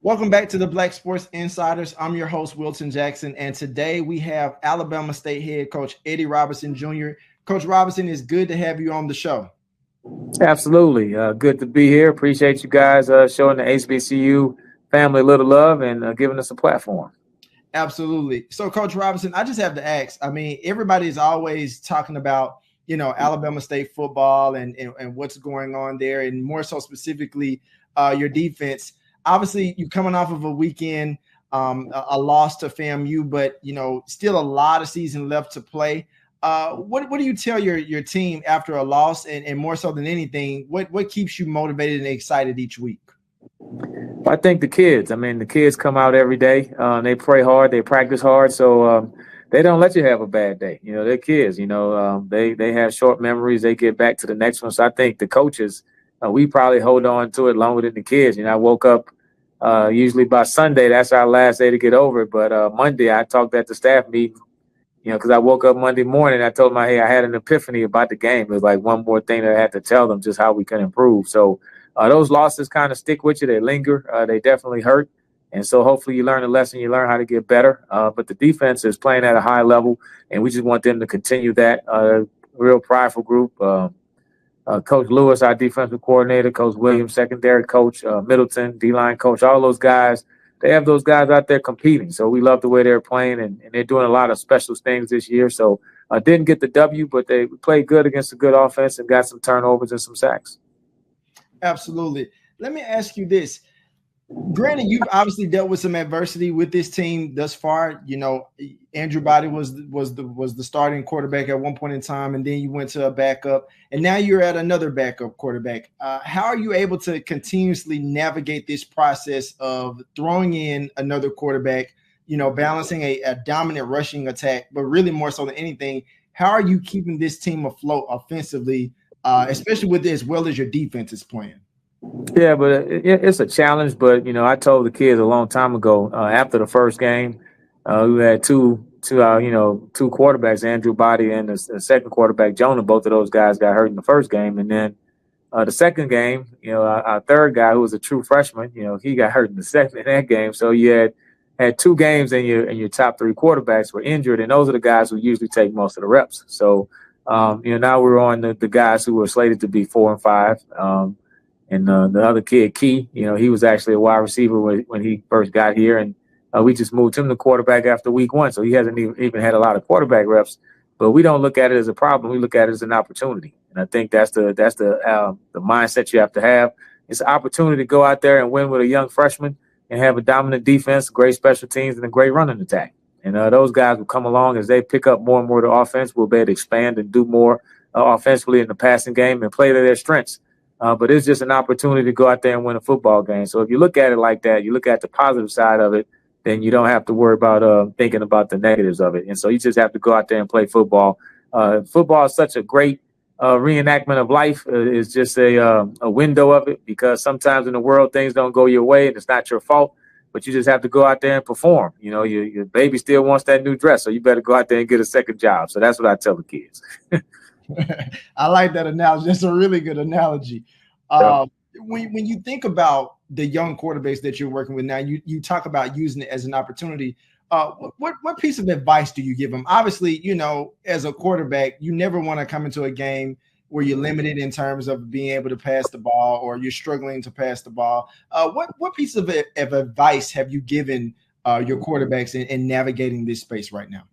Welcome back to the Black Sports Insiders. I'm your host, Wilton Jackson, and today we have Alabama State head coach Eddie Robinson Jr. Coach Robinson, it's good to have you on the show. Absolutely. Good to be here. Appreciate you guys showing the HBCU family a little love and giving us a platform. Absolutely. So, Coach Robinson, I just have to ask, everybody's always talking about, Alabama State football and what's going on there, and more so specifically your defense. Obviously, you're coming off of a weekend, a loss to FAMU, but, still a lot of season left to play. What do you tell your team after a loss, and more so than anything, what keeps you motivated and excited each week? I think the kids. The kids come out every day. They pray hard. They practice hard. So they don't let you have a bad day. They're kids. They have short memories. They get back to the next one. So I think the coaches, we probably hold on to it longer than the kids. I woke up usually by Sunday. That's our last day to get over it. But Monday, I talked at the staff meeting. Because I woke up Monday morning, I told them, hey, I had an epiphany about the game. It was like one more thing that I had to tell them, just how we can improve. So those losses kind of stick with you. They linger. They definitely hurt. And so hopefully you learn a lesson. You learn how to get better. But the defense is playing at a high level, and we just want them to continue that. Real prideful group. Coach Lewis, our defensive coordinator, Coach Williams, secondary coach, Middleton, D-line coach, all those guys. They have those guys out there competing. So we love the way they're playing, and they're doing a lot of special things this year. So didn't get the W, but they played good against a good offense and got some turnovers and some sacks. Absolutely. Let me ask you this. Granted, you've obviously dealt with some adversity with this team thus far. Andrew Body was the starting quarterback at one point in time, and then you went to a backup, and now you're at another backup quarterback. How are you able to continuously navigate this process of throwing in another quarterback, balancing a dominant rushing attack, but really more so than anything, how are you keeping this team afloat offensively, especially with as well as your defense is playing? Yeah, but it's a challenge. But, I told the kids a long time ago, after the first game, we had two quarterbacks, Andrew Body and the second quarterback, Jonah. Both of those guys got hurt in the first game. And then the second game, our third guy, who was a true freshman, he got hurt in that game. So you had two games and your top three quarterbacks were injured. And those are the guys who usually take most of the reps. So, now we're on the guys who were slated to be 4 and 5. And the other kid, Key, he was actually a wide receiver when he first got here. And we just moved him to quarterback after week 1. So he hasn't even had a lot of quarterback reps. But we don't look at it as a problem. We look at it as an opportunity. And I think that's the mindset you have to have. It's an opportunity to go out there and win with a young freshman and have a dominant defense, great special teams, and a great running attack. And those guys will come along as they pick up more and more of the offense. We'll be able to expand and do more offensively in the passing game and play to their strengths. But it's just an opportunity to go out there and win a football game. So if you look at it like that, you look at the positive side of it, then you don't have to worry about thinking about the negatives of it. And so you just have to go out there and play football. Football is such a great reenactment of life. It's just a window of it, because sometimes in the world things don't go your way and it's not your fault. But you just have to go out there and perform. Your baby still wants that new dress, so you better go out there and get a second job. So that's what I tell the kids. I like that analogy. That's a really good analogy. When you think about the young quarterbacks that you're working with now, you talk about using it as an opportunity. What piece of advice do you give them? Obviously, as a quarterback, you never want to come into a game where you're limited in terms of being able to pass the ball, or you're struggling to pass the ball. What piece of advice have you given your quarterbacks in navigating this space right now?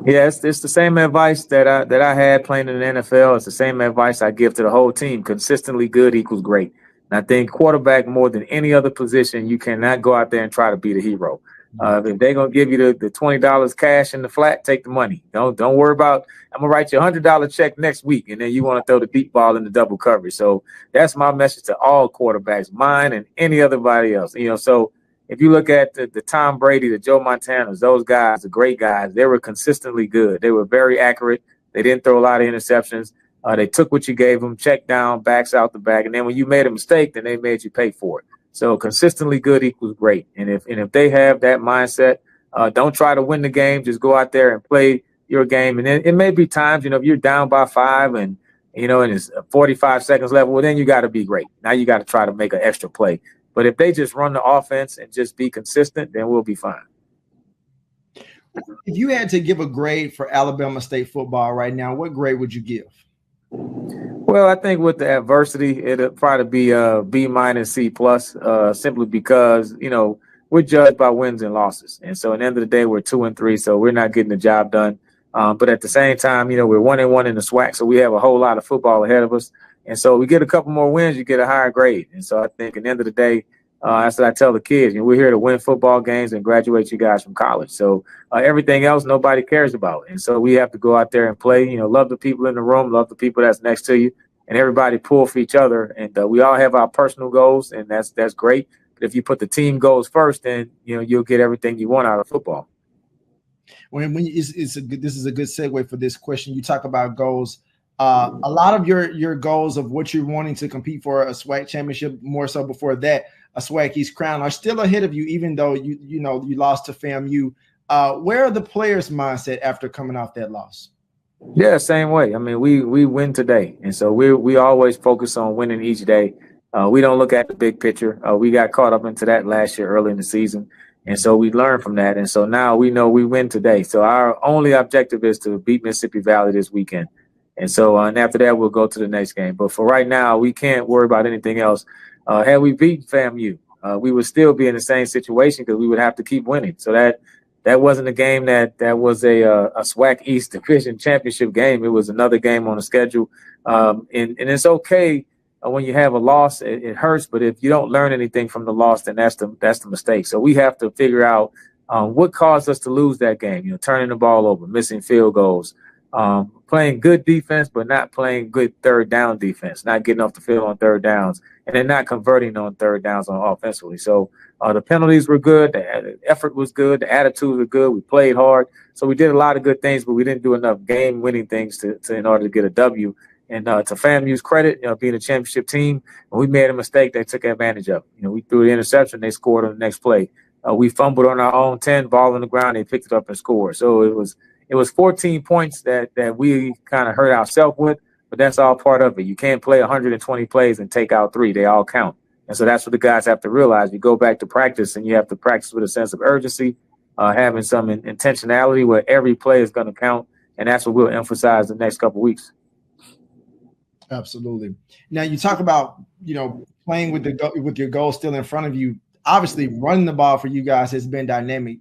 Yeah, it's the same advice that I had playing in the NFL. It's the same advice I give to the whole team. Consistently good equals great. And I think quarterback, more than any other position, you cannot go out there and try to be the hero. If they're going to give you the $20 cash in the flat, take the money. Don't worry about, I'm going to write you a $100 check next week, and then you want to throw the deep ball in the double coverage. So that's my message to all quarterbacks, mine and any otherybody else. So if you look at the Tom Brady, the Joe Montanas, those guys, the great guys, they were consistently good. They were very accurate. They didn't throw a lot of interceptions. They took what you gave them, check down, backs out the bag. And then when you made a mistake, then they made you pay for it. So consistently good equals great. And if they have that mindset, don't try to win the game. Just go out there and play your game. And then it may be times, if you're down by 5 and it's 45 seconds left, well, then you got to be great. Now you got to try to make an extra play. But if they just run the offense and just be consistent, then we'll be fine. If you had to give a grade for Alabama State football right now, what grade would you give? Well, I think with the adversity, it'll probably be B- C+, simply because, we're judged by wins and losses. And so at the end of the day, we're 2-3, so we're not getting the job done. But at the same time, we're 1-1 in the SWAC, so we have a whole lot of football ahead of us. And so we get a couple more wins, you get a higher grade. And so I think at the end of the day, that's what I tell the kids. We're here to win football games and graduate you guys from college. So everything else nobody cares about. And so we have to go out there and play, love the people in the room, love the people that's next to you, and everybody pull for each other. And we all have our personal goals, and that's great. But if you put the team goals first, then, you'll get everything you want out of football. This is a good segue for this question. You talk about goals. A lot of your goals of what you're wanting to compete for a SWAC championship, more so before that, a SWAC East crown, are still ahead of you, even though you lost to FAMU. Where are the players' mindset after coming off that loss? Yeah, same way. I mean, we win today, and so we always focus on winning each day. We don't look at the big picture. We got caught up into that last year early in the season, and so we learned from that. And so now we know we win today. So our only objective is to beat Mississippi Valley this weekend. And so and after that, we'll go to the next game. But for right now, we can't worry about anything else. Had we beaten FAMU, we would still be in the same situation because we would have to keep winning. So that wasn't a game that was a SWAC East Division championship game. It was another game on the schedule. And it's okay when you have a loss. It hurts, but if you don't learn anything from the loss, then that's the mistake. So we have to figure out what caused us to lose that game. Turning the ball over, missing field goals, playing good defense, but not playing good third down defense, not getting off the field on third downs, and then not converting on third downs on offensively. So the penalties were good. The effort was good. The attitudes were good. We played hard. So we did a lot of good things, but we didn't do enough game-winning things to in order to get a W. And to FAMU's credit, being a championship team, when we made a mistake, they took advantage of it. We threw the interception, they scored on the next play. We fumbled on our own 10, ball on the ground, they picked it up and scored. So it was 14 points that we kind of hurt ourselves with, but that's all part of it. You can't play 120 plays and take out 3. They all count. And so that's what the guys have to realize. You go back to practice, and you have to practice with a sense of urgency, having some intentionality where every play is going to count, and that's what we'll emphasize the next couple of weeks. Absolutely. Now, you talk about, playing with your goal still in front of you. Obviously, running the ball for you guys has been dynamic.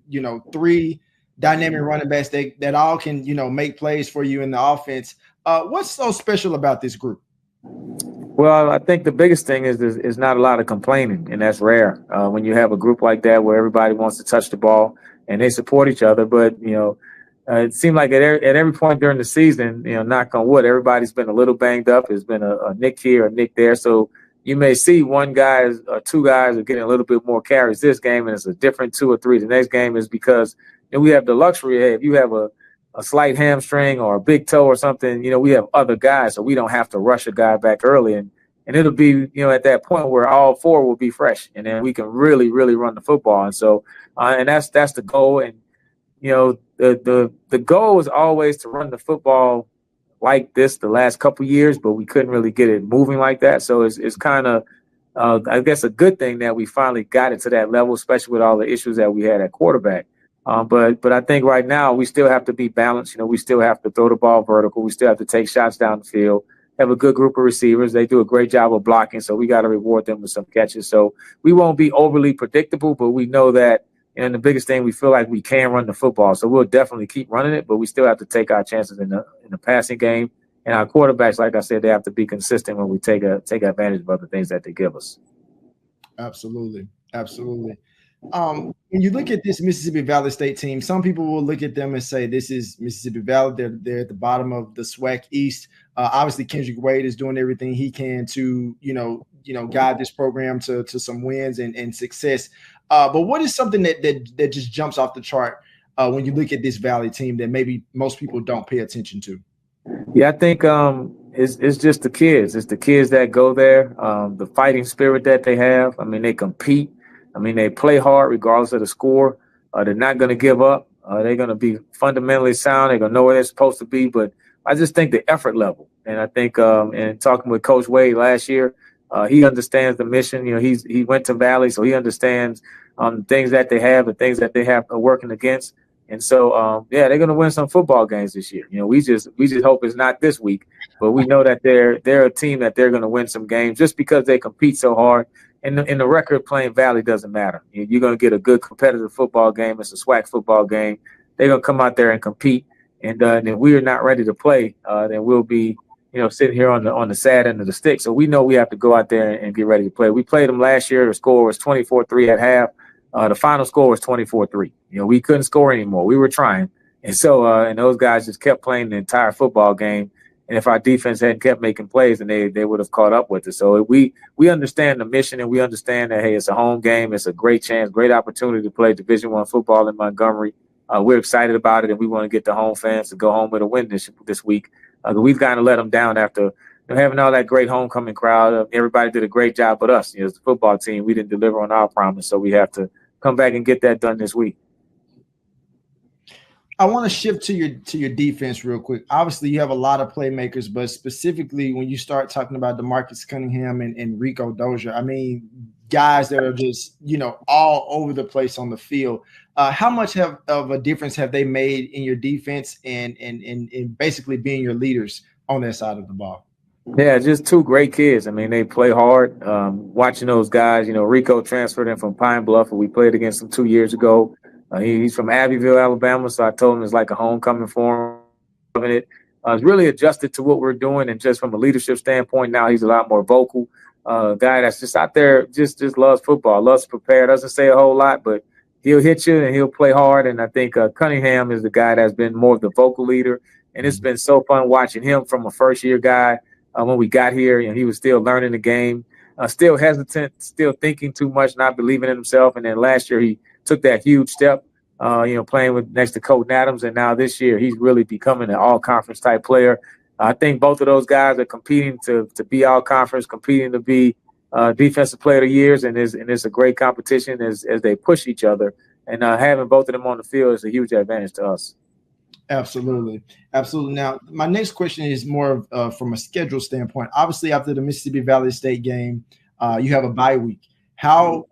3 dynamic running backs that all can, make plays for you in the offense. What's so special about this group? Well, I think the biggest thing is not a lot of complaining, and that's rare when you have a group like that where everybody wants to touch the ball and they support each other. But, it seemed like at every point during the season, knock on wood, everybody's been a little banged up. There's been a nick here, a nick there. So you may see one guy or 2 guys are getting a little bit more carries this game, and it's a different 2 or 3. The next game is because we have the luxury. Hey, if you have a slight hamstring or a big toe or something, we have other guys, so we don't have to rush a guy back early. And it'll be, at that point where all 4 will be fresh, and then we can really, really run the football. And so, and that's the goal. And, the goal is always to run the football like this the last couple of years, but we couldn't really get it moving like that. So it's kind of, I guess, a good thing that we finally got it to that level, especially with all the issues that we had at quarterback. But I think right now we still have to be balanced. We still have to throw the ball vertical. We still have to take shots down the field, have a good group of receivers. They do a great job of blocking, so we got to reward them with some catches. So we won't be overly predictable, but we know that, and the biggest thing, we feel like we can run the football. So we'll definitely keep running it, but we still have to take our chances in the passing game. And our quarterbacks, like I said, they have to be consistent when we take advantage of other things that they give us. Absolutely. Absolutely. When you look at this Mississippi Valley State team, some people will look at them and say this is Mississippi Valley. They're at the bottom of the SWAC East. Obviously, Kendrick Wade is doing everything he can to guide this program to some wins and success. But what is something that just jumps off the chart when you look at this Valley team that maybe most people don't pay attention to? Yeah, I think it's just the kids. It's the kids that go there, the fighting spirit that they have. I mean, they compete. I mean, they play hard regardless of the score. They're not going to give up. They're going to be fundamentally sound. They're going to know where they're supposed to be. But I just think the effort level. And I think in talking with Coach Wade last year, He understands the mission. He went to Valley, so he understands the things that they have, the things that they have working against. And so, they're going to win some football games this year. We just hope it's not this week, but we know that they're a team that they're going to win some games just because they compete so hard. And the record playing Valley doesn't matter. You're going to get a good competitive football game. It's a SWAC football game. They're going to come out there and compete. And if we are not ready to play, then we'll be, sitting here on the sad end of the stick. So we know we have to go out there and get ready to play. We played them last year. The score was 24-3 at half. The final score was 24-3. We couldn't score anymore. We were trying. And so, and those guys just kept playing the entire football game. And if our defense hadn't kept making plays, then they would have caught up with us. So we understand the mission, and we understand that, hey, it's a home game. It's a great chance, great opportunity to play Division I football in Montgomery. We're excited about it, and we want to get the home fans to go home with a win this week. We've kind of let them down after having all that great homecoming crowd. Everybody did a great job with us. As the football team, we didn't deliver on our promise, so we have to come back and get that done this week. I want to shift to your defense real quick. Obviously, you have a lot of playmakers, but specifically when you start talking about DeMarcus Cunningham and Rico Dozier, I mean, guys that are just, all over the place on the field. How much of a difference have they made in your defense and basically being your leaders on that side of the ball? Yeah, just two great kids. I mean, they play hard. Watching those guys, Rico transferred in from Pine Bluff, and we played against him 2 years ago. He's from Abbeville, Alabama, so I told him it's like a homecoming for him. He's really adjusted to what we're doing, and just from a leadership standpoint, now he's a lot more vocal. Guy that's just out there, just loves football, loves to prepare, doesn't say a whole lot, but he'll hit you and he'll play hard. And I think Cunningham is the guy that's been more of the vocal leader, and it's been so fun watching him from a first-year guy. When we got here, he was still learning the game, still hesitant, still thinking too much, not believing in himself. And then last year he took that huge step, playing next to Colton Adams. And now this year he's really becoming an all-conference type player. I think both of those guys are competing to be all-conference, competing to be defensive player of the years. And it's a great competition as they push each other. And having both of them on the field is a huge advantage to us. Absolutely. Absolutely. Now, my next question is more from a schedule standpoint. Obviously, after the Mississippi Valley State game, you have a bye week. How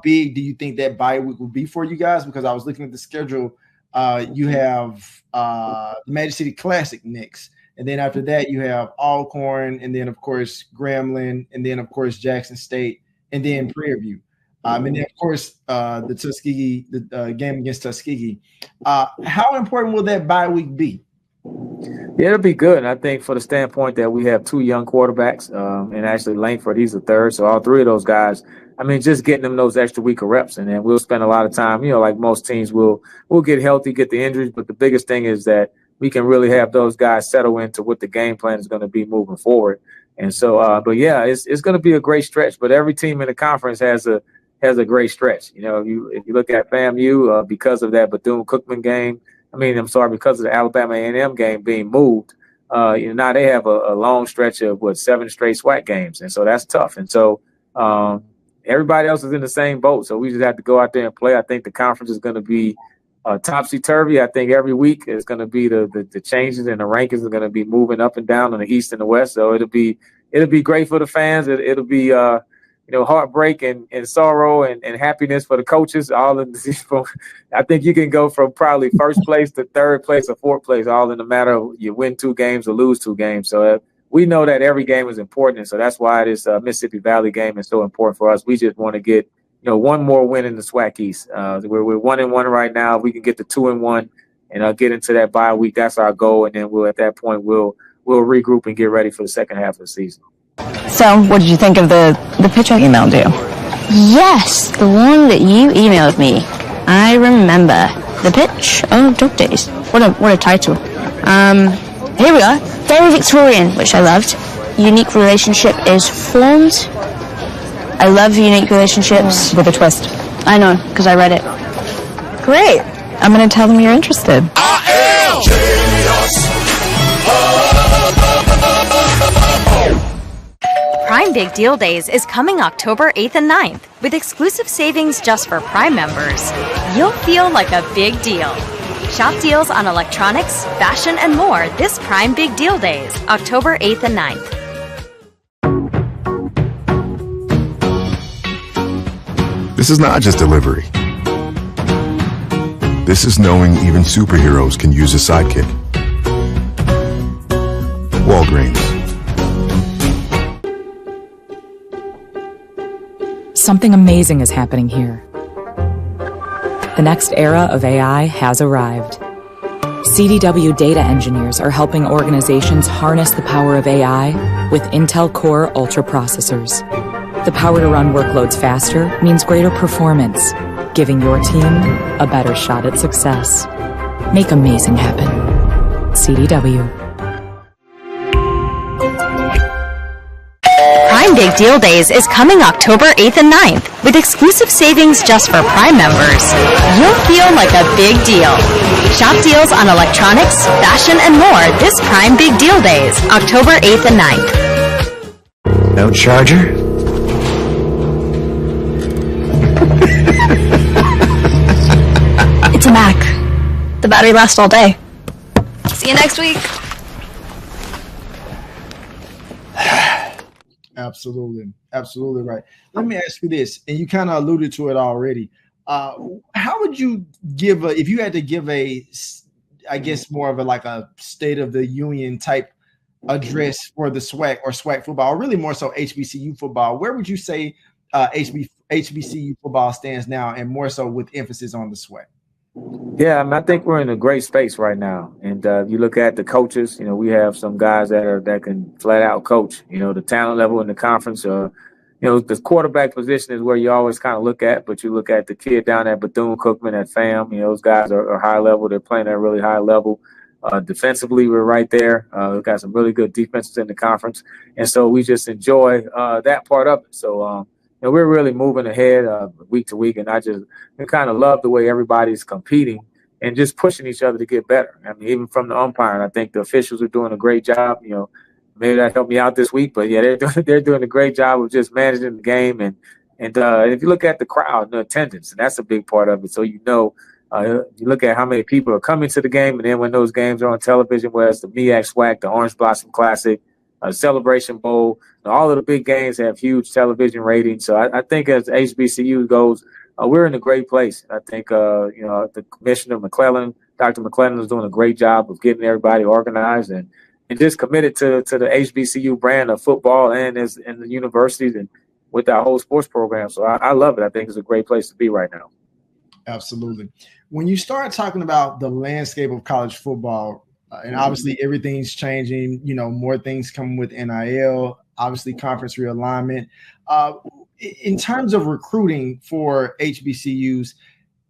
big do you think that bye week will be for you guys? Because I was looking at the schedule. You have the Magic City Classic next. And then after that, you have Alcorn, and then, of course, Grambling, and then, of course, Jackson State, and then Prairie View. And then, of course, the Tuskegee, the game against Tuskegee. How important will that bye week be? Yeah, it'll be good. And I think for the standpoint that we have two young quarterbacks, and actually Langford, he's the third. So all three of those guys, I mean, just getting them those extra week of reps. And then we'll spend a lot of time, like most teams, we'll get healthy, get the injuries. But the biggest thing is that we can really have those guys settle into what the game plan is going to be moving forward. And so, but yeah, it's going to be a great stretch. But every team in the conference has a great stretch. If you look at FAMU, because of that Bethune-Cookman game, because of the Alabama A&M game being moved, now they have a long stretch of 7 straight SWAC games, and so that's tough. And so everybody else is in the same boat, so we just have to go out there and play. I think the conference is going to be topsy-turvy. I think every week is going to be the changes, and the rankings are going to be moving up and down on the East and the West. So it'll be great for the fans. It'll be heartbreak and sorrow and happiness for the coaches. I think you can go from probably first place to third place or fourth place, all in the matter of you win 2 games or lose 2 games. So we know that every game is important, and so that's why this Mississippi Valley game is so important for us. We just want to get one more win in the SWAC East. We're 1-1 right now. If we can get to 2-1 and get into that bye week, that's our goal. And then at that point we'll regroup and get ready for the second half of the season. So, what did you think of the pitch I emailed you? Yes, the one that you emailed me. I remember. The pitch of Dog Days. What a title. Here we are. Very Victorian, which I loved. Unique relationship is formed. I love unique relationships. With a twist. I know, because I read it. Great. I'm going to tell them you're interested. I am genius. Prime Big Deal Days is coming October 8th and 9th with exclusive savings just for Prime members. You'll feel like a big deal. Shop deals on electronics, fashion, and more this Prime Big Deal Days, October 8th and 9th. This is not just delivery. This is knowing even superheroes can use a sidekick. Walgreens. Something amazing is happening here. The next era of AI has arrived. CDW data engineers are helping organizations harness the power of AI with Intel Core Ultra processors. The power to run workloads faster means greater performance, giving your team a better shot at success. Make amazing happen. CDW. Prime Big Deal Days is coming October 8th and 9th. With exclusive savings just for Prime members, you'll feel like a big deal. Shop deals on electronics, fashion, and more this Prime Big Deal Days, October 8th and 9th. No charger? It's a Mac. The battery lasts all day. See you next week. Absolutely. Absolutely right. Let me ask you this, and you kind of alluded to it already. How would you give if you had to give I guess more of a State of the Union type address for the SWAC or SWAC football, or really more so HBCU football, where would you say HBCU football stands now, and more so with emphasis on the SWAC? Yeah, I think we're in a great space right now. And you look at the coaches, we have some guys that can flat out coach, the talent level in the conference. The quarterback position is where you always kind of look at, but you look at the kid down at Bethune-Cookman at FAM, those guys are high level. They're playing at a really high level. Defensively, we're right there. We've got some really good defenses in the conference. And so we just enjoy that part of it. So, we're really moving ahead week to week, and I kind of love the way everybody's competing and just pushing each other to get better. I mean, even from the umpiring, I think the officials are doing a great job. Maybe that helped me out this week, but yeah, they're doing a great job of just managing the game. And if you look at the crowd, the attendance, and that's a big part of it. So you look at how many people are coming to the game, and then when those games are on television, whether it's the MEAC SWAC, the Orange Blossom Classic, Celebration Bowl, all of the big games have huge television ratings. So I think as HBCU goes, we're in a great place. I think the Commissioner Dr. McClellan is doing a great job of getting everybody organized and just committed to the HBCU brand of football and the universities and with our whole sports program. So I love it. I think it's a great place to be right now. Absolutely. When you start talking about the landscape of college football, and obviously everything's changing, more things come with NIL, obviously conference realignment. In terms of recruiting for HBCUs,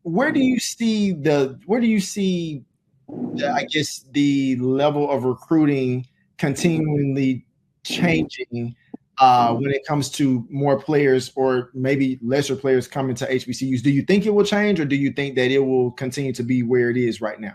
where do you see I guess the level of recruiting continually changing when it comes to more players or maybe lesser players coming to HBCUs? Do you think it will change, or do you think that it will continue to be where it is right now?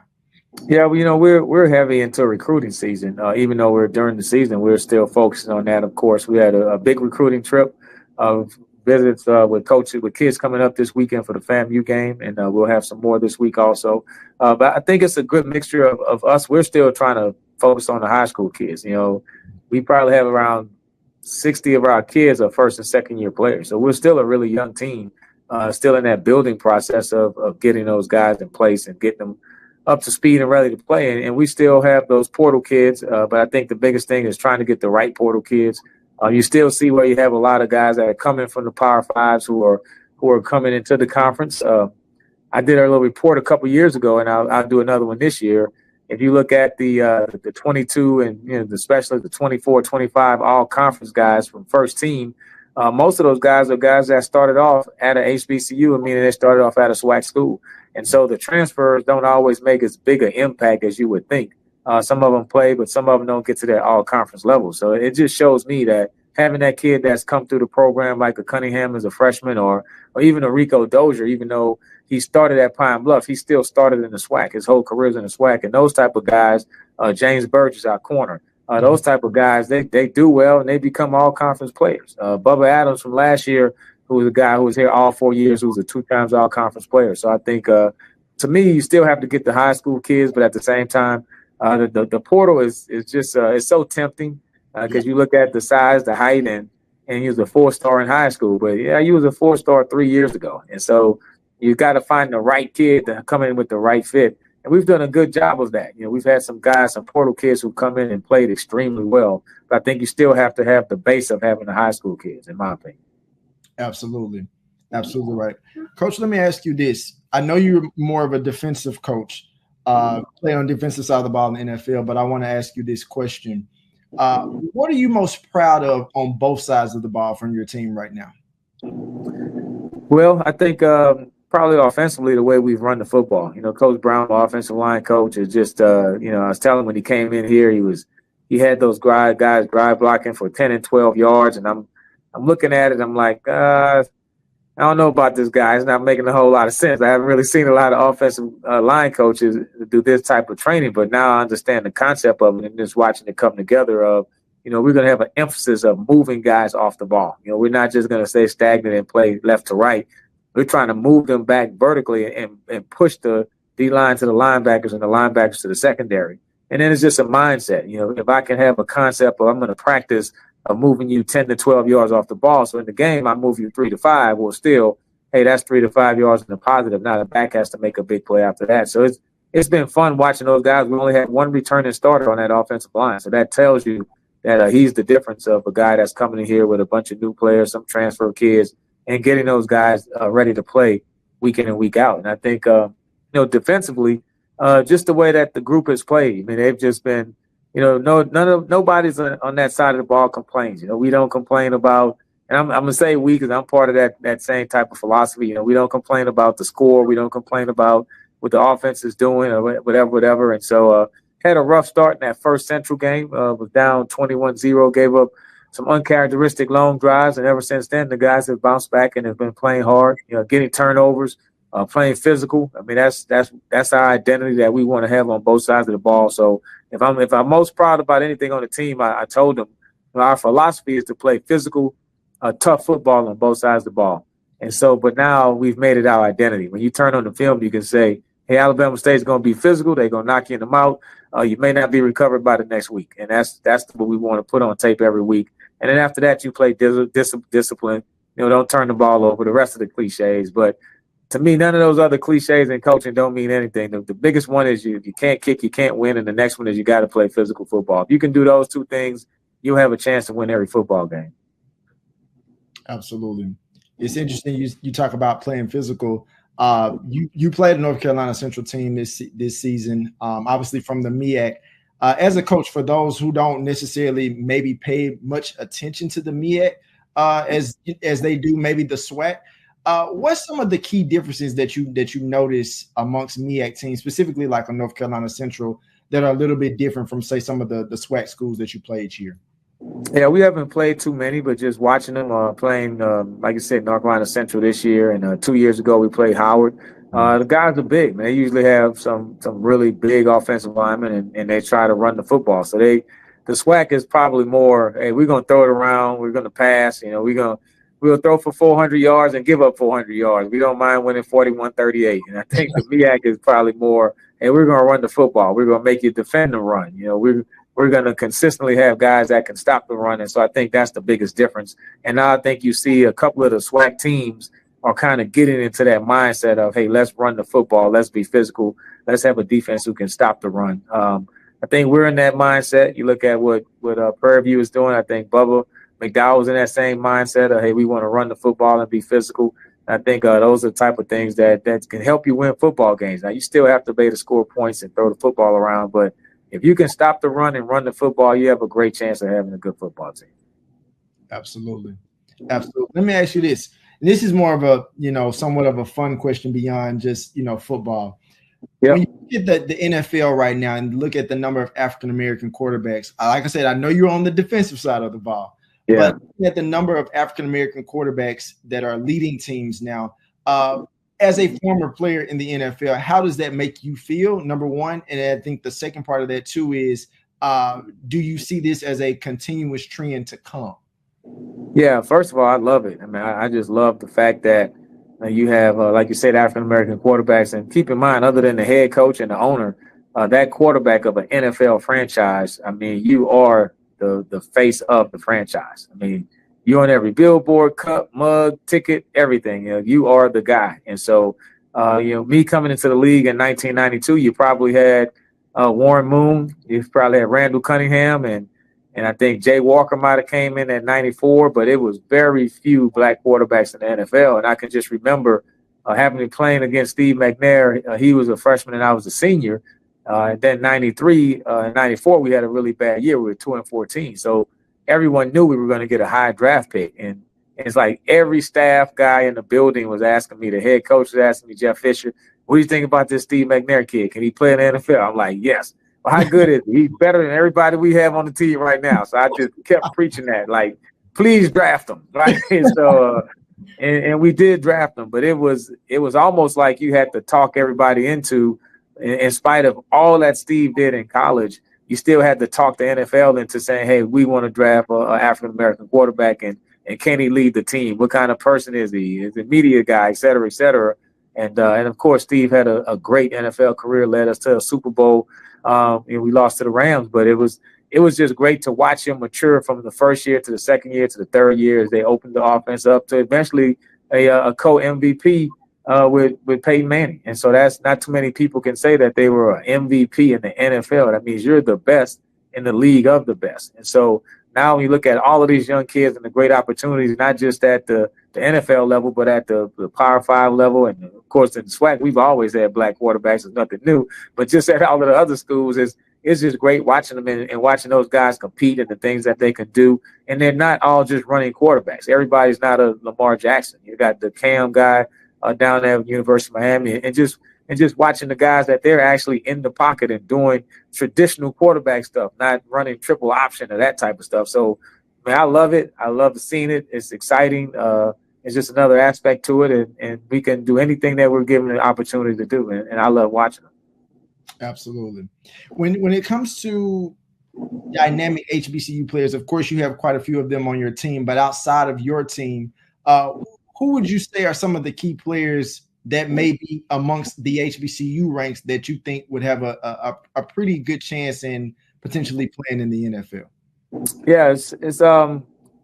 Yeah, we're heavy into recruiting season. Even though we're during the season, we're still focusing on that. Of course, we had a big recruiting trip of visits with coaches, with kids coming up this weekend for the FAMU game, and we'll have some more this week also. But I think it's a good mixture of us. We're still trying to focus on the high school kids. We probably have around 60 of our kids are first and second year players. So we're still a really young team, still in that building process of getting those guys in place and getting them up to speed and ready to play. And we still have those portal kids. But I think the biggest thing is trying to get the right portal kids. You still see where you have a lot of guys that are coming from the Power Fives who are coming into the conference. I did a little report a couple years ago, and I'll do another one this year. If you look at the 22 and especially the 24, 25 all conference guys from first team, most of those guys are guys that started off at an HBCU, meaning they started off at a SWAC school. And so the transfers don't always make as big an impact as you would think. Some of them play, but some of them don't get to that all-conference level. So it just shows me that having that kid that's come through the program like a Cunningham as a freshman or even a Rico Dozier, even though he started at Pine Bluff, he still started in the SWAC. His whole career's in the SWAC. And those type of guys, James Burgess, our corner, those type of guys, they do well and they become all-conference players. Bubba Adams from last year, who was a guy who was here all 4 years, who was a 2 times all-conference player. So I think, to me, you still have to get the high school kids, but at the same time, the portal is just it's so tempting because you look at the size, the height, and and he was a 4-star in high school. But yeah, he was a 4-star 3 years ago. And so you got to find the right kid to come in with the right fit. And we've done a good job of that. You know, we've had some guys, some portal kids who come in and played extremely well. But I think you still have to have the base of having the high school kids, in my opinion. Absolutely. Absolutely right. Coach, let me ask you this. I know you're more of a defensive coach, play on defensive side of the ball in the NFL, but I want to ask you this question. What are you most proud of on both sides of the ball from your team right now? Well, I think probably offensively, the way we've run the football. You know, Coach Brown, the offensive line coach, is just, I was telling him when he came in here, he had those guys drive blocking for 10 and 12 yards, and I'm looking at it, I'm like, I don't know about this guy. It's not making a whole lot of sense. I haven't really seen a lot of offensive line coaches do this type of training, but now I understand the concept of it and just watching it come together of, you know, we're going to have an emphasis of moving guys off the ball. You know, we're not just going to stay stagnant and play left to right. We're trying to move them back vertically and push the D-line to the linebackers and the linebackers to the secondary. And then it's just a mindset. You know, if I can have a concept of I'm going to practice of moving you 10 to 12 yards off the ball. So in the game, I move you 3 to 5. Well, still, hey, that's 3 to 5 yards in the positive. Now the back has to make a big play after that. So it's been fun watching those guys. We only had one returning starter on that offensive line. So that tells you that he's the difference of a guy that's coming in here with a bunch of new players, some transfer kids, and getting those guys ready to play week in and week out. And I think, defensively, just the way that the group has played, I mean, they've just been, nobody's on that side of the ball complains. You know, we don't complain about, and I'm going to say we because I'm part of that same type of philosophy. You know, we don't complain about the score. We don't complain about what the offense is doing or whatever. And so had a rough start in that first Central game, was down 21-0, gave up some uncharacteristic long drives. And ever since then, the guys have bounced back and have been playing hard, getting turnovers, playing physical. I mean, that's our identity that we want to have on both sides of the ball. So if I'm most proud about anything on the team, I told them our philosophy is to play physical, tough football on both sides of the ball. And so, but now we've made it our identity. When you turn on the film, you can say, hey, Alabama State's going to be physical. They're going to knock you in the mouth. You may not be recovered by the next week. And that's what we want to put on tape every week. And then after that, you play discipline. Don't turn the ball over, the rest of the cliches. But to me, none of those other cliches in coaching don't mean anything. The biggest one is you can't kick, you can't win. And the next one is you got to play physical football. If you can do those two things, you'll have a chance to win every football game. Absolutely. It's interesting you talk about playing physical. You played a North Carolina Central team this season, obviously from the MEAC. As a coach, for those who don't necessarily maybe pay much attention to the MEAC as they do maybe the SWAC, what's some of the key differences that you notice amongst MEAC teams, specifically like a North Carolina Central, that are a little bit different from, say, some of the SWAC schools that you play each year? Yeah, we haven't played too many, but just watching them playing, like I said, North Carolina Central this year, and 2 years ago we played Howard. The guys are big, man. They usually have some really big offensive linemen, and they try to run the football. So the SWAC is probably more, hey, we're going to throw it around, we're going to pass, we'll throw for 400 yards and give up 400 yards. We don't mind winning 41-38. And I think the MEAC is probably more, hey, we're going to run the football. We're going to make you defend the run. We're going to consistently have guys that can stop the run. And so I think that's the biggest difference. And now I think you see a couple of the SWAC teams are kind of getting into that mindset of, hey, let's run the football. Let's be physical. Let's have a defense who can stop the run. I think we're in that mindset. You look at what Prairie View is doing. I think Bubba McDowell was in that same mindset of, hey, we want to run the football and be physical. I think those are the type of things that can help you win football games. Now, you still have to be able to score points and throw the football around, but if you can stop the run and run the football, you have a great chance of having a good football team. Absolutely. Let me ask you this. And this is more of a, somewhat of a fun question beyond just, football. Yep. When you look at the NFL right now and look at the number of African-American quarterbacks, like I said, I know you're on the defensive side of the ball. Yeah. But looking at the number of African-American quarterbacks that are leading teams now, as a former player in the NFL, how does that make you feel, number one? And I think the second part of that, too, is do you see this as a continuous trend to come? Yeah, first of all, I love it. I mean, I just love the fact that you have, like you said, African-American quarterbacks. And keep in mind, other than the head coach and the owner, that quarterback of an NFL franchise, I mean, you are the face of the franchise. I mean, you're on every billboard, cup, mug, ticket, everything. You are the guy. And so, me coming into the league in 1992, you probably had Warren Moon, you probably had Randall Cunningham, and I think Jay Walker might have came in at 94, but it was very few black quarterbacks in the NFL. And I can just remember having been playing against Steve McNair. He was a freshman and I was a senior. And then 93 and 94, we had a really bad year. We were 2-14. So everyone knew we were going to get a high draft pick. And it's like every staff guy in the building was asking me, the head coach was asking me, Jeff Fisher, what do you think about this Steve McNair kid? Can he play in the NFL? I'm like, yes. Well, how good is he? He's better than everybody we have on the team right now. So I just kept preaching that, like, please draft him. Right? So, and we did draft him, but it was almost like you had to talk everybody into, in spite of all that Steve did in college, you still had to talk the NFL into saying, hey, we want to draft an African-American quarterback, and can he lead the team? What kind of person is he? Is he a media guy, et cetera, et cetera. And of course, Steve had a great NFL career, led us to a Super Bowl. And we lost to the Rams, but it was just great to watch him mature from the first year to the second year to the third year as they opened the offense up to eventually a co-MVP with Peyton Manning. And so that's not too many people can say that they were an MVP in the NFL. That means you're the best in the league of the best. And so now when you look at all of these young kids and the great opportunities, not just at the NFL level, but at the Power 5 level, and of course in SWAC, we've always had black quarterbacks. It's nothing new. But just at all of the other schools, it's just great watching them and watching those guys compete and the things that they can do. And they're not all just running quarterbacks. Everybody's not a Lamar Jackson. You got the Cam guy down there at University of Miami, and just watching the guys that they're actually in the pocket and doing traditional quarterback stuff, not running triple option or that type of stuff. So, man, I love it. I love seeing it. It's exciting. It's just another aspect to it, and we can do anything that we're given an opportunity to do, and I love watching them. Absolutely. When it comes to dynamic HBCU players, of course, you have quite a few of them on your team, but outside of your team, who would you say are some of the key players that may be amongst the HBCU ranks that you think would have a pretty good chance in potentially playing in the NFL? Yeah, it's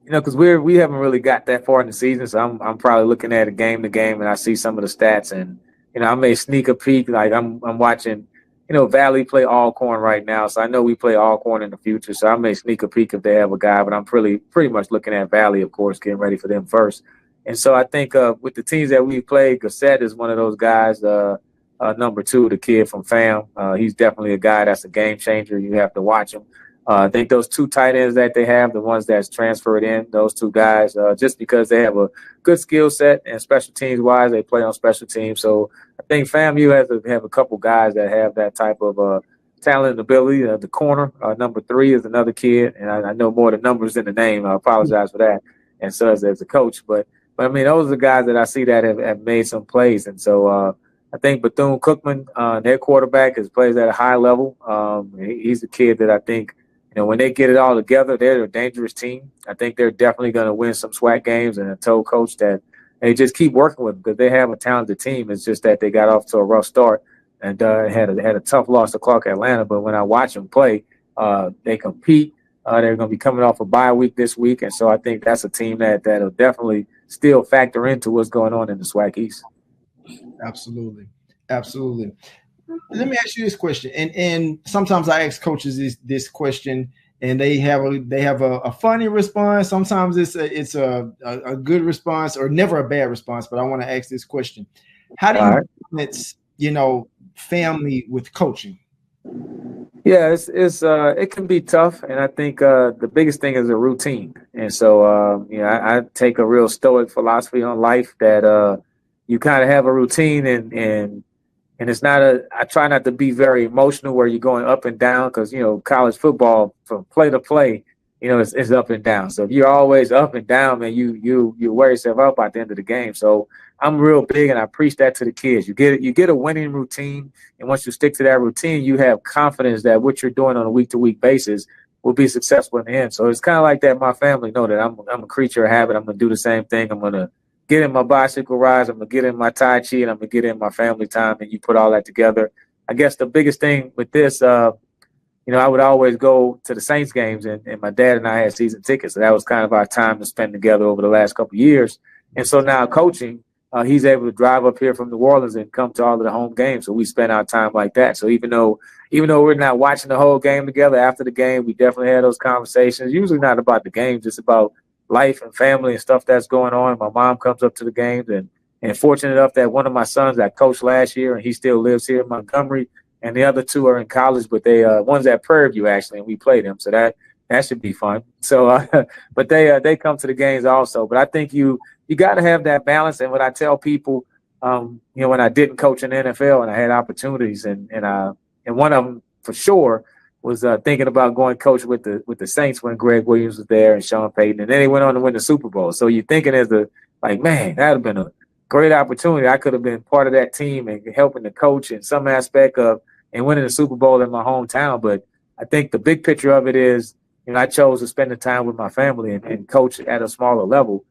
because we haven't really got that far in the season, so I'm probably looking at it game to game, and I see some of the stats, and I may sneak a peek. Like I'm watching, Valley play Alcorn right now, so I know we play Alcorn in the future, so I may sneak a peek if they have a guy, but I'm pretty much looking at Valley, of course, getting ready for them first. And so I think with the teams that we played, Gassett is one of those guys. Number 2, the kid from FAM. He's definitely a guy that's a game changer. You have to watch him. I think those 2 tight ends that they have, the ones that's transferred in, those 2 guys, just because they have a good skill set and special teams wise, they play on special teams. So I think FAMU has to have a couple guys that have that type of talent and ability. The corner, number 3, is another kid, and I know more of the numbers than the name. I apologize for that. And so as a coach, but I mean, those are the guys that I see that have made some plays. And so I think Bethune-Cookman, their quarterback, plays at a high level. He's a kid that I think, when they get it all together, they're a dangerous team. I think they're definitely going to win some SWAC games. And I told Coach that they just keep working with them because they have a talented team. It's just that they got off to a rough start and had a tough loss to Clark Atlanta. But when I watch them play, they compete. They're going to be coming off a bye week this week. And so I think that's a team that'll definitely still factor into what's going on in the SWAC East. Absolutely. Let me ask you this question. And sometimes I ask coaches this question and they have a funny response. Sometimes it's a good response or never a bad response, but I want to ask this question. How do you balance, family with coaching? Yeah, it can be tough, and I think the biggest thing is a routine. And so, I take a real stoic philosophy on life that you kind of have a routine, and it's not I try not to be very emotional where you're going up and down because college football from play to play, it's up and down. So if you're always up and down, man, you wear yourself up at the end of the game. So I'm real big, and I preach that to the kids. You get a winning routine, and once you stick to that routine, you have confidence that what you're doing on a week-to-week basis will be successful in the end. So it's kind of like that. My family know that I'm a creature of habit. I'm gonna do the same thing. I'm gonna get in my bicycle rides. I'm gonna get in my Tai Chi, and I'm gonna get in my family time. And you put all that together. I guess the biggest thing with this, I would always go to the Saints games, and my dad and I had season tickets. So that was kind of our time to spend together over the last couple of years. And so now coaching, he's able to drive up here from New Orleans and come to all of the home games. So we spend our time like that. So even though we're not watching the whole game together, after the game, we definitely had those conversations. Usually not about the game, just about life and family and stuff that's going on. My mom comes up to the games, and fortunate enough that one of my sons I coached last year, and he still lives here in Montgomery. And the other two are in college, but one's at Prairie View actually, and we play them, so that should be fun. So, but they come to the games also. But I think you got to have that balance. And what I tell people, when I didn't coach in the NFL and I had opportunities, and one of them for sure was thinking about going coach with the Saints when Greg Williams was there and Sean Payton, and then they went on to win the Super Bowl. So you're thinking man, that'd have been a great opportunity. I could have been part of that team and helping the coach in some aspect of and winning the Super Bowl in my hometown. But I think the big picture of it is, I chose to spend the time with my family and coach at a smaller level.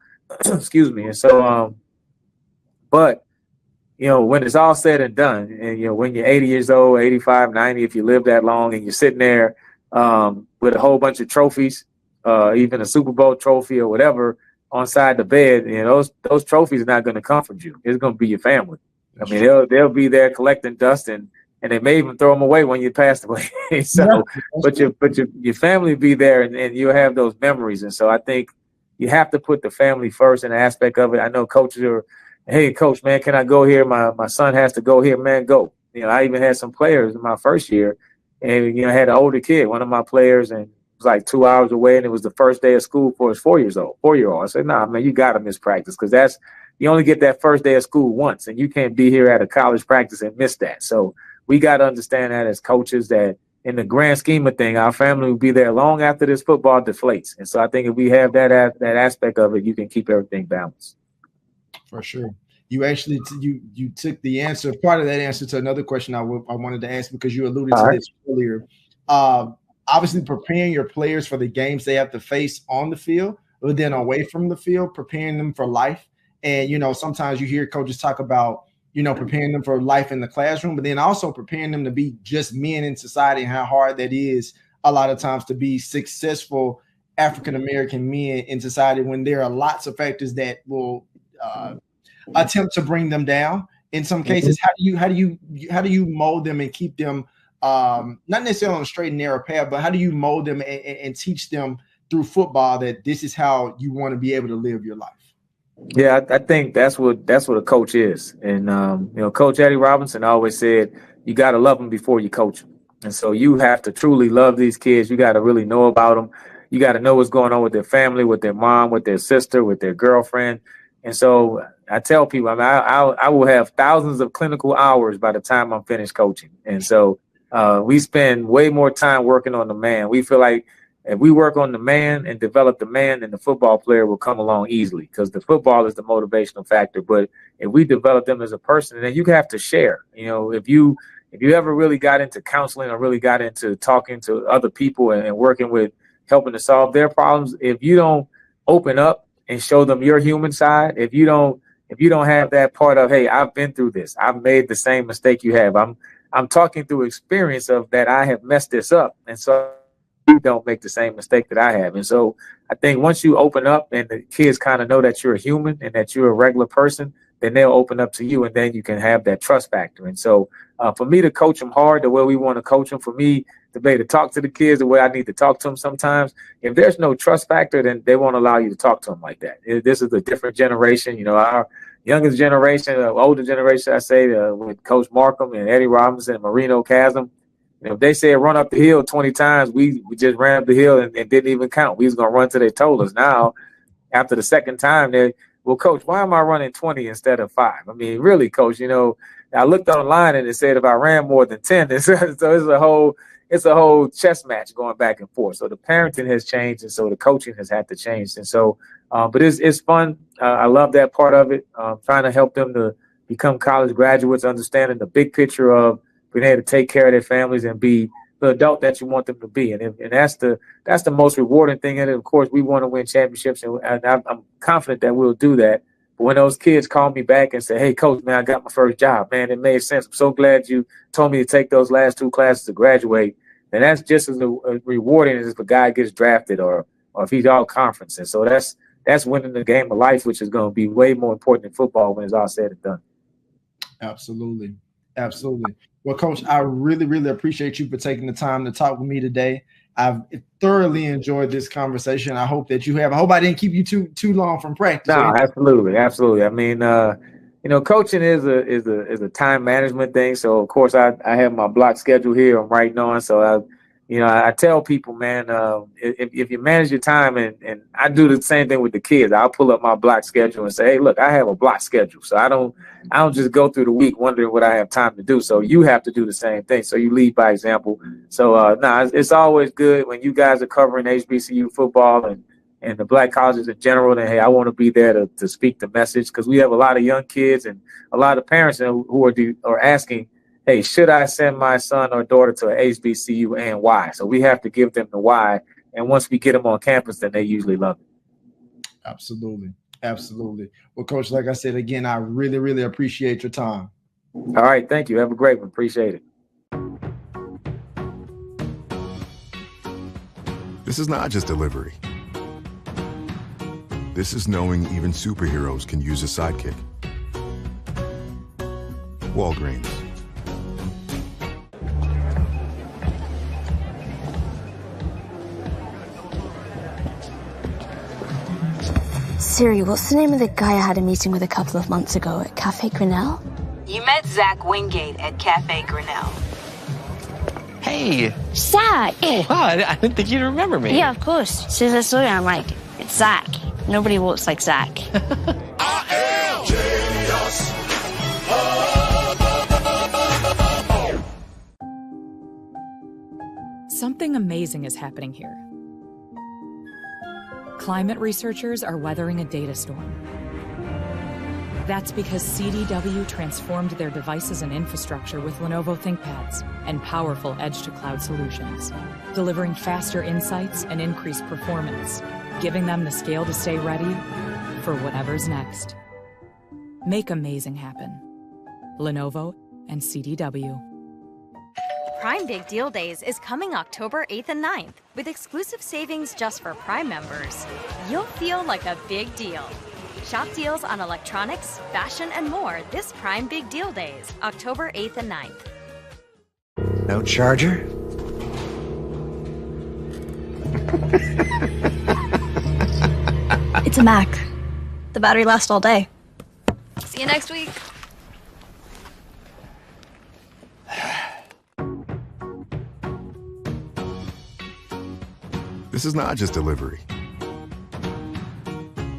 Excuse me. And so, but, when it's all said and done, and, when you're 80 years old, 85, 90, if you live that long and you're sitting there with a whole bunch of trophies, even a Super Bowl trophy or whatever on side the bed, those trophies are not going to comfort you. It's going to be your family. I mean, they'll be there collecting dust, and they may even throw them away when you passed away. So, but your family be there, and you'll have those memories. And so I think you have to put the family first in the aspect of it. I know coaches are, hey, coach, man, can I go here? My son has to go here, man, go. I even had some players in my first year, and, I had an older kid, one of my players, and it was like 2 hours away, and it was the first day of school for his 4-year-old. I said, nah, man, you got to miss practice, because you only get that first day of school once, and you can't be here at a college practice and miss that. So we got to understand that as coaches, that in the grand scheme of things, our family will be there long after this football deflates. And so I think if we have that aspect of it, you can keep everything balanced. For sure. You actually you took the answer, part of that answer, to another question I wanted to ask, because you alluded to this earlier. Obviously, preparing your players for the games they have to face on the field, but then away from the field, preparing them for life. And, sometimes you hear coaches talk about, preparing them for life in the classroom, but then also preparing them to be just men in society, and how hard that is a lot of times to be successful African-American men in society, when there are lots of factors that will attempt to bring them down. In some cases, how do you mold them and keep them not necessarily on a straight and narrow path, but how do you mold them and teach them through football that this is how you want to be able to live your life? Yeah, I think that's what a coach is. And, Coach Eddie Robinson always said, you got to love them before you coach them. And so you have to truly love these kids. You got to really know about them. You got to know what's going on with their family, with their mom, with their sister, with their girlfriend. And so I tell people, I will have thousands of clinical hours by the time I'm finished coaching. And so we spend way more time working on the man. We feel like if we work on the man and develop the man, then the football player will come along easily, because the football is the motivational factor. But if we develop them as a person, then you have to share. If you ever really got into counseling or really got into talking to other people and working with helping to solve their problems, if you don't open up and show them your human side, if you don't have that part of, hey, I've been through this, I've made the same mistake you have, I'm talking through experience of that, I have messed this up, and so you don't make the same mistake that I have. And so I think once you open up and the kids kind of know that you're a human and that you're a regular person, then they'll open up to you, and then you can have that trust factor. And so for me to coach them hard the way we want to coach them, for me to be able to talk to the kids the way I need to talk to them sometimes, if there's no trust factor, then they won't allow you to talk to them like that. This is a different generation. Our youngest generation, older generation, I say, with Coach Markham and Eddie Robinson and Marino Chasm, if they said run up the hill 20 times, we just ran up the hill and didn't even count. We was going to run till they told us. Now, after the second time, well, Coach, why am I running 20 instead of 5? I mean, really, Coach, I looked online and it said if I ran more than 10, so it's a whole chess match going back and forth. So the parenting has changed, and so the coaching has had to change. And so, but it's fun. I love that part of it. Trying to help them to become college graduates, understanding the big picture of being able to take care of their families and be the adult that you want them to be. And that's the most rewarding thing. And of course, we want to win championships, and I'm confident that we'll do that. But when those kids call me back and say, hey, Coach, man, I got my first job, man, it made sense. I'm so glad you told me to take those last 2 classes to graduate. then that's just as rewarding as if a guy gets drafted or if he's all conference. And so that's winning the game of life, which is going to be way more important than football when it's all said and done. Absolutely. Absolutely. Well, Coach, I really, really appreciate you for taking the time to talk with me today. I've thoroughly enjoyed this conversation. I hope that you have. I hope I didn't keep you too long from practice. No, absolutely. I mean, coaching is a time management thing. So of course I have my block schedule here. I'm writing on. So I tell people, man, if you manage your time, and I do the same thing with the kids. I'll pull up my block schedule and say, hey, look, I have a block schedule. So I don't just go through the week wondering what I have time to do. So you have to do the same thing. So you lead by example. So it's always good when you guys are covering HBCU football and the black colleges in general. And hey, I want to be there to speak the message, because we have a lot of young kids and a lot of parents who are asking, hey, should I send my son or daughter to an HBCU, and why? So we have to give them the why. And once we get them on campus, then they usually love it. Absolutely. Absolutely. Well, Coach, like I said, again, I really, really appreciate your time. All right. Thank you. Have a great one. Appreciate it. This is not just delivery. This is knowing even superheroes can use a sidekick. Walgreens. Siri, what's the name of the guy I had a meeting with a couple of months ago at Cafe Grinnell? You met Zach Wingate at Cafe Grinnell. Hey. Zach! Oh, wow, I didn't think you'd remember me. Yeah, of course. As soon as I saw you, I'm like, it's Zach. Nobody walks like Zach. I am genius. Something amazing is happening here. Climate researchers are weathering a data storm. That's because CDW transformed their devices and infrastructure with Lenovo ThinkPads and powerful edge-to-cloud solutions, delivering faster insights and increased performance, giving them the scale to stay ready for whatever's next. Make amazing happen. Lenovo and CDW. Prime Big Deal Days is coming October 8th and 9th. With exclusive savings just for Prime members, you'll feel like a big deal. Shop deals on electronics, fashion, and more this Prime Big Deal Days, October 8th and 9th. No charger? It's a Mac. The battery lasts all day. See you next week. This is not just delivery.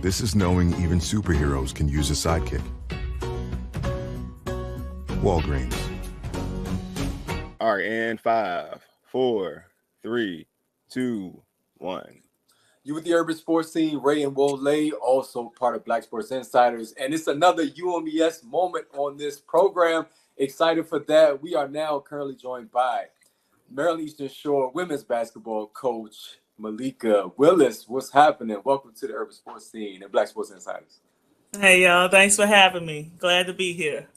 This is knowing even superheroes can use a sidekick. Walgreens. All right, and 5, 4, 3, 2, 1. You with the Urban Sports Team, Ray and Wole, also part of Black Sports Insiders. And it's another UMES moment on this program. Excited for that. We are now currently joined by Maryland Eastern Shore women's basketball coach, Malika Willis. What's happening? Welcome to the Urban Sports Team and Black Sports Insiders. Hey, y'all. Thanks for having me. Glad to be here.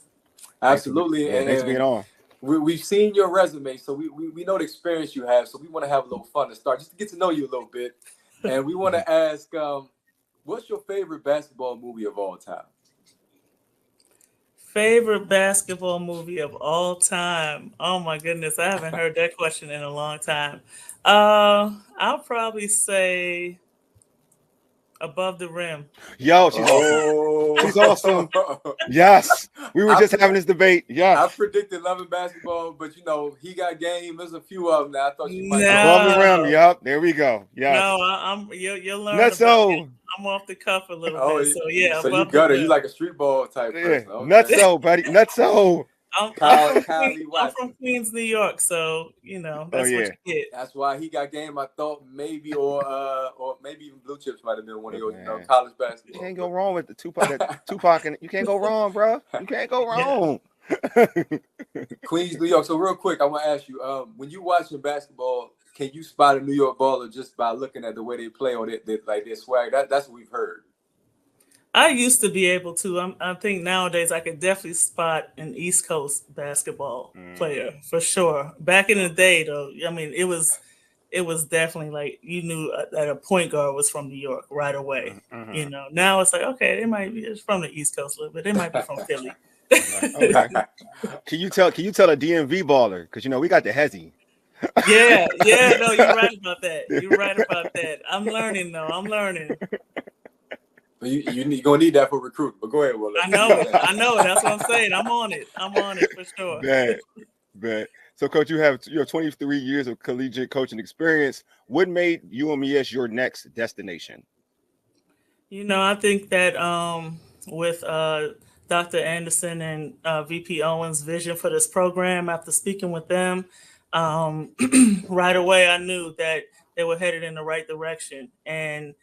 Absolutely. Thanks for being on. We've seen your resume, so we know the experience you have. So we want to have a little fun to start, just to get to know you a little bit. And we want to ask, what's your favorite basketball movie of all time? Favorite basketball movie of all time? Oh, my goodness. I haven't heard that question in a long time. I'll probably say Above the Rim. Yo, she's awesome. She's awesome. Yes. We were just having this debate. Yeah. I predicted loving basketball, but he got game. There's a few of them that I thought you might. Above the Rim. Yep. There we go. Yeah. No, you'll learn. That's so. I'm off the cuff a little bit. So yeah. So you got it. You like a street ball type person. Okay. Nutso, buddy. Nutso. I'm from Queens, New York, so that's what you get. That's why he got game. I thought maybe, or maybe even Blue Chips might have been one of your college basketball. You can't go wrong with the Tupac, and you can't go wrong, bro. You can't go wrong. Queens, New York. So real quick, I want to ask you: when you watching basketball, can you spot a New York baller just by looking at the way they play or their swag? That's what we've heard. I used to be able to. I think nowadays I could definitely spot an East Coast basketball player for sure. Back in the day, though, I mean, it was definitely like you knew that a point guard was from New York right away. You know, now it's like, okay, they might be it's from the East Coast a little bit. They might be from Philly. Okay. Can you tell a DMV baller? Because we got the Hezzy. Yeah, no, you're right about that. I'm learning though. I'm learning. You're gonna need that for recruit, but go ahead, Willis. I know it. That's what I'm saying. I'm on it for sure. Bet. So, Coach, you have 23 years of collegiate coaching experience. What made UMES your next destination? I think that with Dr. Anderson and VP Owens' vision for this program, after speaking with them, right away I knew that they were headed in the right direction, and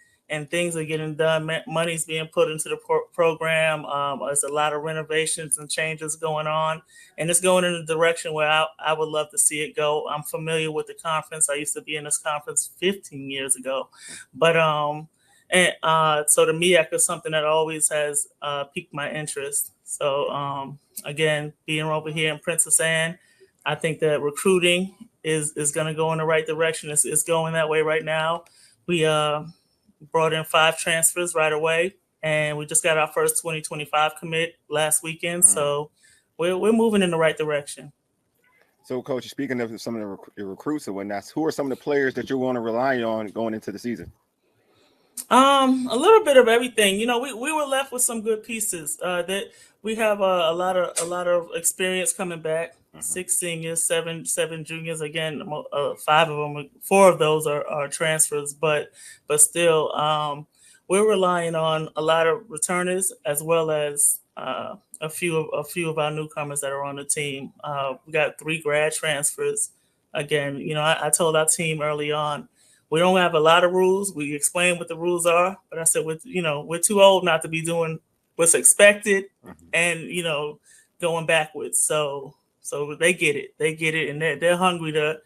things are getting done. Money's being put into the program. There's a lot of renovations and changes going on, and it's going in a direction where I would love to see it go. I'm familiar with the conference. I used to be in this conference 15 years ago, but so the MEAC is something that always has piqued my interest. So again, being over here in Princess Anne, I think that recruiting is going to go in the right direction. It's going that way right now. We brought in 5 transfers right away, and we just got our first 2025 commit last weekend. So we're moving in the right direction. So, Coach, speaking of some of the recruits and whatnot, who are some of the players that you want to rely on going into the season? A little bit of everything. We were left with some good pieces. That we have a lot of experience coming back. 6 seniors, 7 juniors. Again, 4 of those are transfers, but still, we're relying on a lot of returners as well as a few of our newcomers that are on the team. We got 3 grad transfers. Again, I told our team early on, we don't have a lot of rules. We explain what the rules are, but I said, we're too old not to be doing what's expected and, going backwards. So they get it, and they're hungry to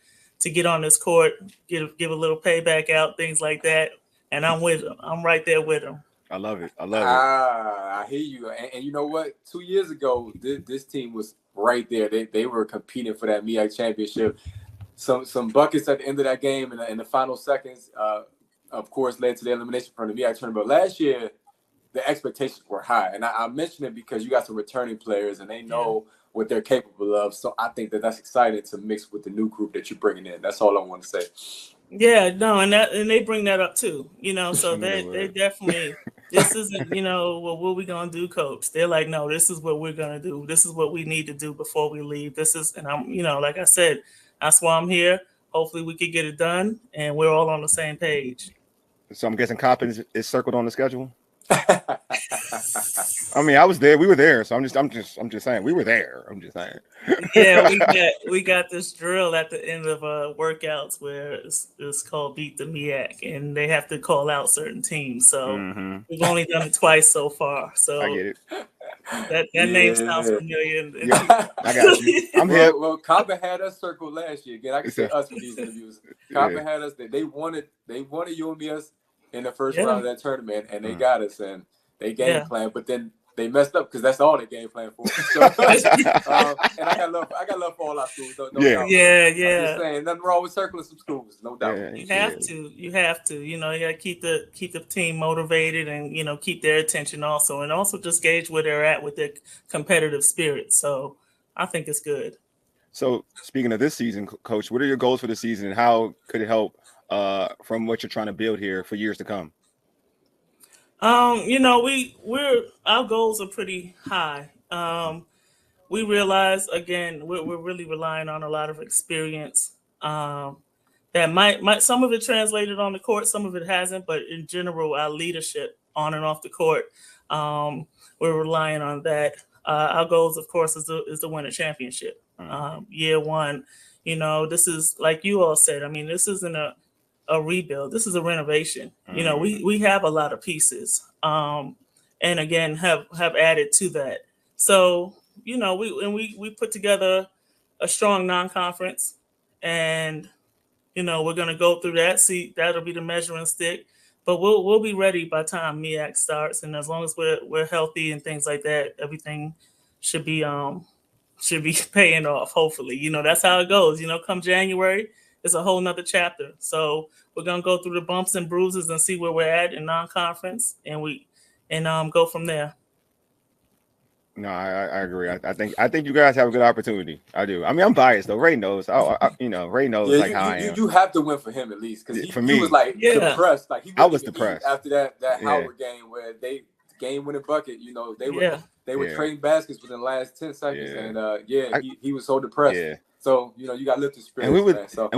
get on this court, give a little payback out, things like that. And I'm with them. I'm right there with them. I love it. I hear you. And you know what? 2 years ago, this team was right there. They were competing for that MEAC championship. Some buckets at the end of that game in the final seconds, of course, led to the elimination from the MEAC tournament. But last year, the expectations were high. And I mention it because you got some returning players, and they know what they're capable of. So I think that's exciting to mix with the new group that you're bringing in. That's all I want to say. Yeah, no, and they bring that up too. So they definitely. This isn't, well, what we gonna do, Coach? They're like, no, this is what we're gonna do. This is what we need to do before we leave. And I'm, like I said, that's why I'm here. Hopefully we could get it done, and we're all on the same page. So I'm guessing Coppin is circled on the schedule. I mean, I was there. We were there. So I'm just saying we were there. I'm just saying. Yeah, we got this drill at the end of workouts where it's called Beat the MEAC, and they have to call out certain teams. So we've only done it twice so far. So I get it. That name sounds familiar. I got you. I'm here. Well, Coppin had us circled last year. Again, I can say us for these interviews. Coppin had us. They wanted UMES in the first round of that tournament, and they got us, and they game plan, but then they messed up because that's all they game plan for. So, and I got love for all our schools. No doubt. Yeah. I'm just saying, nothing wrong with circling some schools, no doubt. You have to. You got to keep the team motivated, and keep their attention also, and also just gauge where they're at with their competitive spirit. So I think it's good. So speaking of this season, Coach, what are your goals for the season, and how could it help from what you're trying to build here for years to come? Our goals are pretty high. We realize, again, we're really relying on a lot of experience. That might some of it translated on the court, some of it hasn't, but in general, our leadership on and off the court, we're relying on that. Our goals, of course, is to win a championship. Year one, this is like you all said. I mean, this isn't a rebuild. This is a renovation. We have a lot of pieces, and again have added to that. So we put together a strong non-conference, and we're gonna go through that. See, that'll be the measuring stick. but we'll be ready by the time MEAC starts, and as long as we're healthy and things like that, everything should be paying off. Hopefully, that's how it goes. Come January, it's a whole nother chapter. So we're gonna go through the bumps and bruises and see where we're at in non-conference, and go from there. No, I agree. I think you guys have a good opportunity. I do. I mean, I'm biased though. Ray knows. Ray knows how I am. You have to win for him at least, because he was like depressed. Like I was depressed after that Howard game where they game-winning bucket. They were trading baskets within the last 10 seconds, and he was so depressed. Yeah. So you got to lift his spirits. And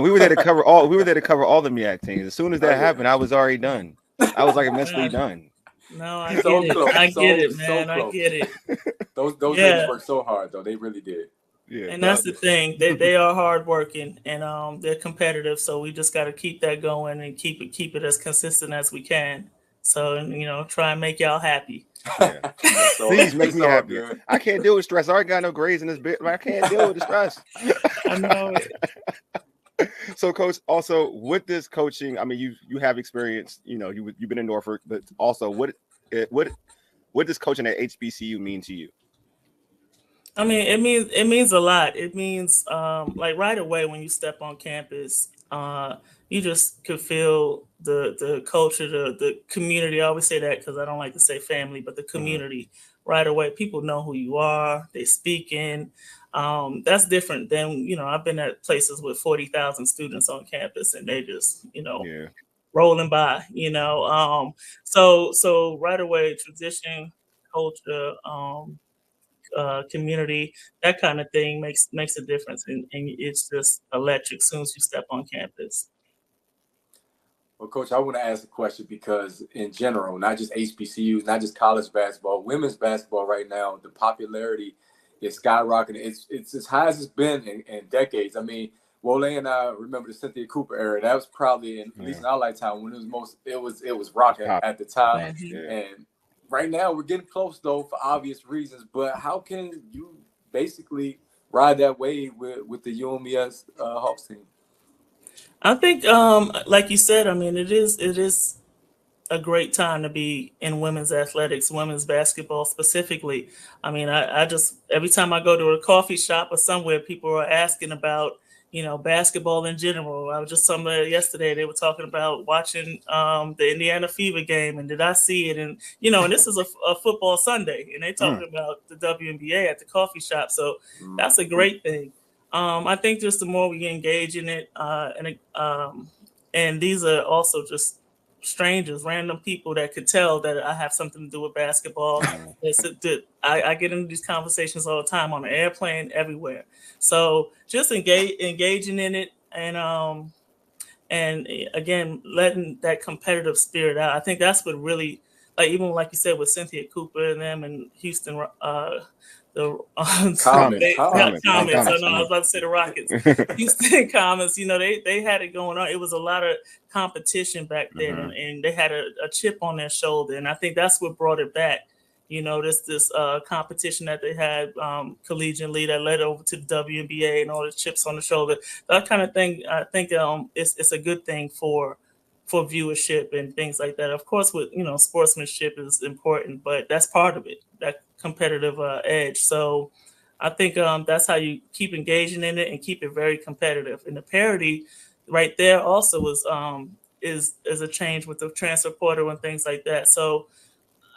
we were there to cover all. We were there to cover all the MEAC teams. As soon as that happened, I was already done. I was like mentally done. No, I get it. I get it, man. I get it. Those guys worked so hard, though. They really did. Yeah, and that's the thing. They are hardworking, and they're competitive. So we just got to keep that going and keep it as consistent as we can. So try and make y'all happy. Yeah. Please make me happy. Good. I can't deal with stress. I already got no grades in this bit. I can't deal with the stress. I know it. So, Coach, also with this coaching, I mean, you have experience. You've been in Norfolk, but also what does coaching at HBCU mean to you? I mean, it means a lot. It means like right away when you step on campus, you just could feel the culture, the community. I always say that because I don't like to say family, but the community right away. People know who you are. They speak in. That's different than, I've been at places with 40,000 students on campus and they just, rolling by, So right away, tradition, culture, community, that kind of thing makes a difference. And it's just electric as soon as you step on campus. Well, Coach, I want to ask a question because in general, not just HBCUs, not just college basketball, women's basketball right now, the popularity is skyrocketing. It's as high as it's been in decades. I mean, Wole and I remember the Cynthia Cooper era. That was probably at least in our lifetime when it was rocking at the time. And right now we're getting close though for obvious reasons. But how can you basically ride that wave with the UMES Hawks team? I think, like you said, I mean, it is a great time to be in women's athletics, women's basketball specifically. I mean, I just, every time I go to a coffee shop or somewhere, people are asking about, basketball in general. I was just somewhere yesterday, they were talking about watching the Indiana Fever game, and did I see it? And, and this is a football Sunday, and they talking about the WNBA at the coffee shop. So that's a great thing. I think just the more we engage in it, and these are also just strangers, random people that could tell that I have something to do with basketball. I get into these conversations all the time on the airplane, everywhere. So just engaging in it, and again, letting that competitive spirit out. I think that's what really, even like you said with Cynthia Cooper and them in Houston, Comments. I know I was about to say the Rockets. Houston Comets, they had it going on. It was a lot of competition back then, and they had a chip on their shoulder, and I think that's what brought it back. This competition that they had collegiately that led over to the WNBA and all the chips on the shoulder. That kind of thing, I think it's a good thing for viewership and things like that. Of course, with sportsmanship is important, but that's part of it. That competitive edge. So I think that's how you keep engaging in it and keep it very competitive. And the parity right there also is a change with the transfer portal and things like that. So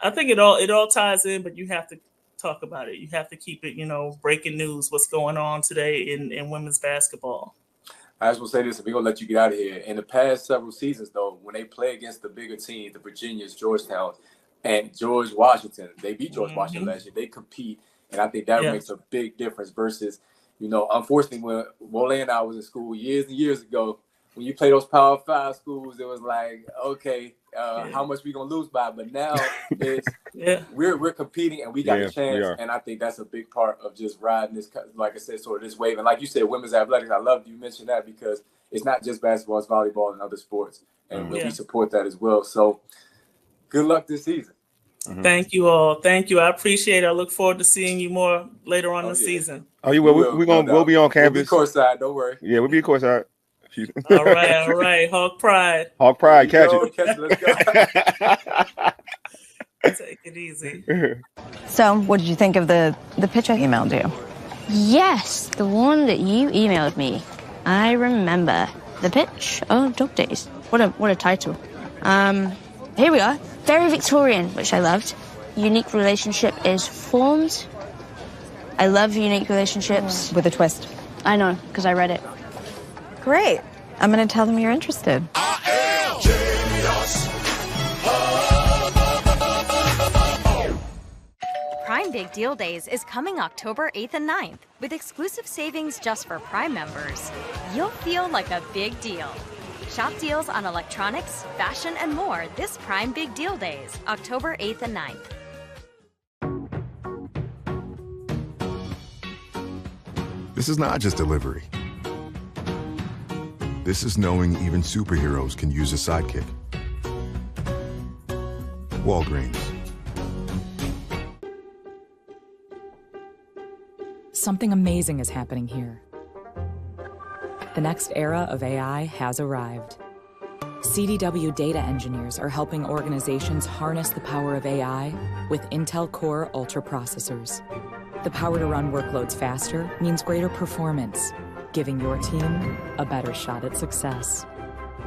I think it all ties in, but you have to talk about it. You have to keep it, breaking news, what's going on today in women's basketball. I just want to say this, and we're going to let you get out of here. In the past several seasons, though, when they play against the bigger teams, the Virginias, Georgetown, and George Washington, they beat George Washington last year. They compete, and I think that makes a big difference versus, unfortunately, when Wole and I was in school years and years ago, when you play those Power 5 schools, it was like, okay, how much we going to lose by? But now it's we're competing, and we got a chance, and I think that's a big part of just riding this, like I said, sort of this wave. And like you said, women's athletics, I love you mentioned that because it's not just basketball, it's volleyball and other sports, and we support that as well. So good luck this season. Thank you all. Thank you. I appreciate it. I look forward to seeing you more later on this season. Oh, you will. We'll be on campus. We'll be courtside. Don't worry. Yeah, we'll be courtside. All right. Hawk Pride. Hawk Pride, catch Yo, it. catch it. Let's go. Take it easy. So, what did you think of the pitch I emailed you? Yes, the one that you emailed me. I remember. The pitch of Dog Days. What a title. Here we are. Very Victorian, which I loved. Unique relationship is formed. I love unique relationships. With a twist. I know, because I read it. Great. I'm going to tell them you're interested. Prime Big Deal Days is coming October 8th and 9th. With exclusive savings just for Prime members, you'll feel like a big deal. Shop deals on electronics, fashion, and more this Prime Big Deal Days, October 8th and 9th. This is not just delivery. This is knowing even superheroes can use a sidekick. Walgreens. Something amazing is happening here. The next era of AI has arrived. CDW data engineers are helping organizations harness the power of AI with Intel Core Ultra processors. The power to run workloads faster means greater performance, giving your team a better shot at success.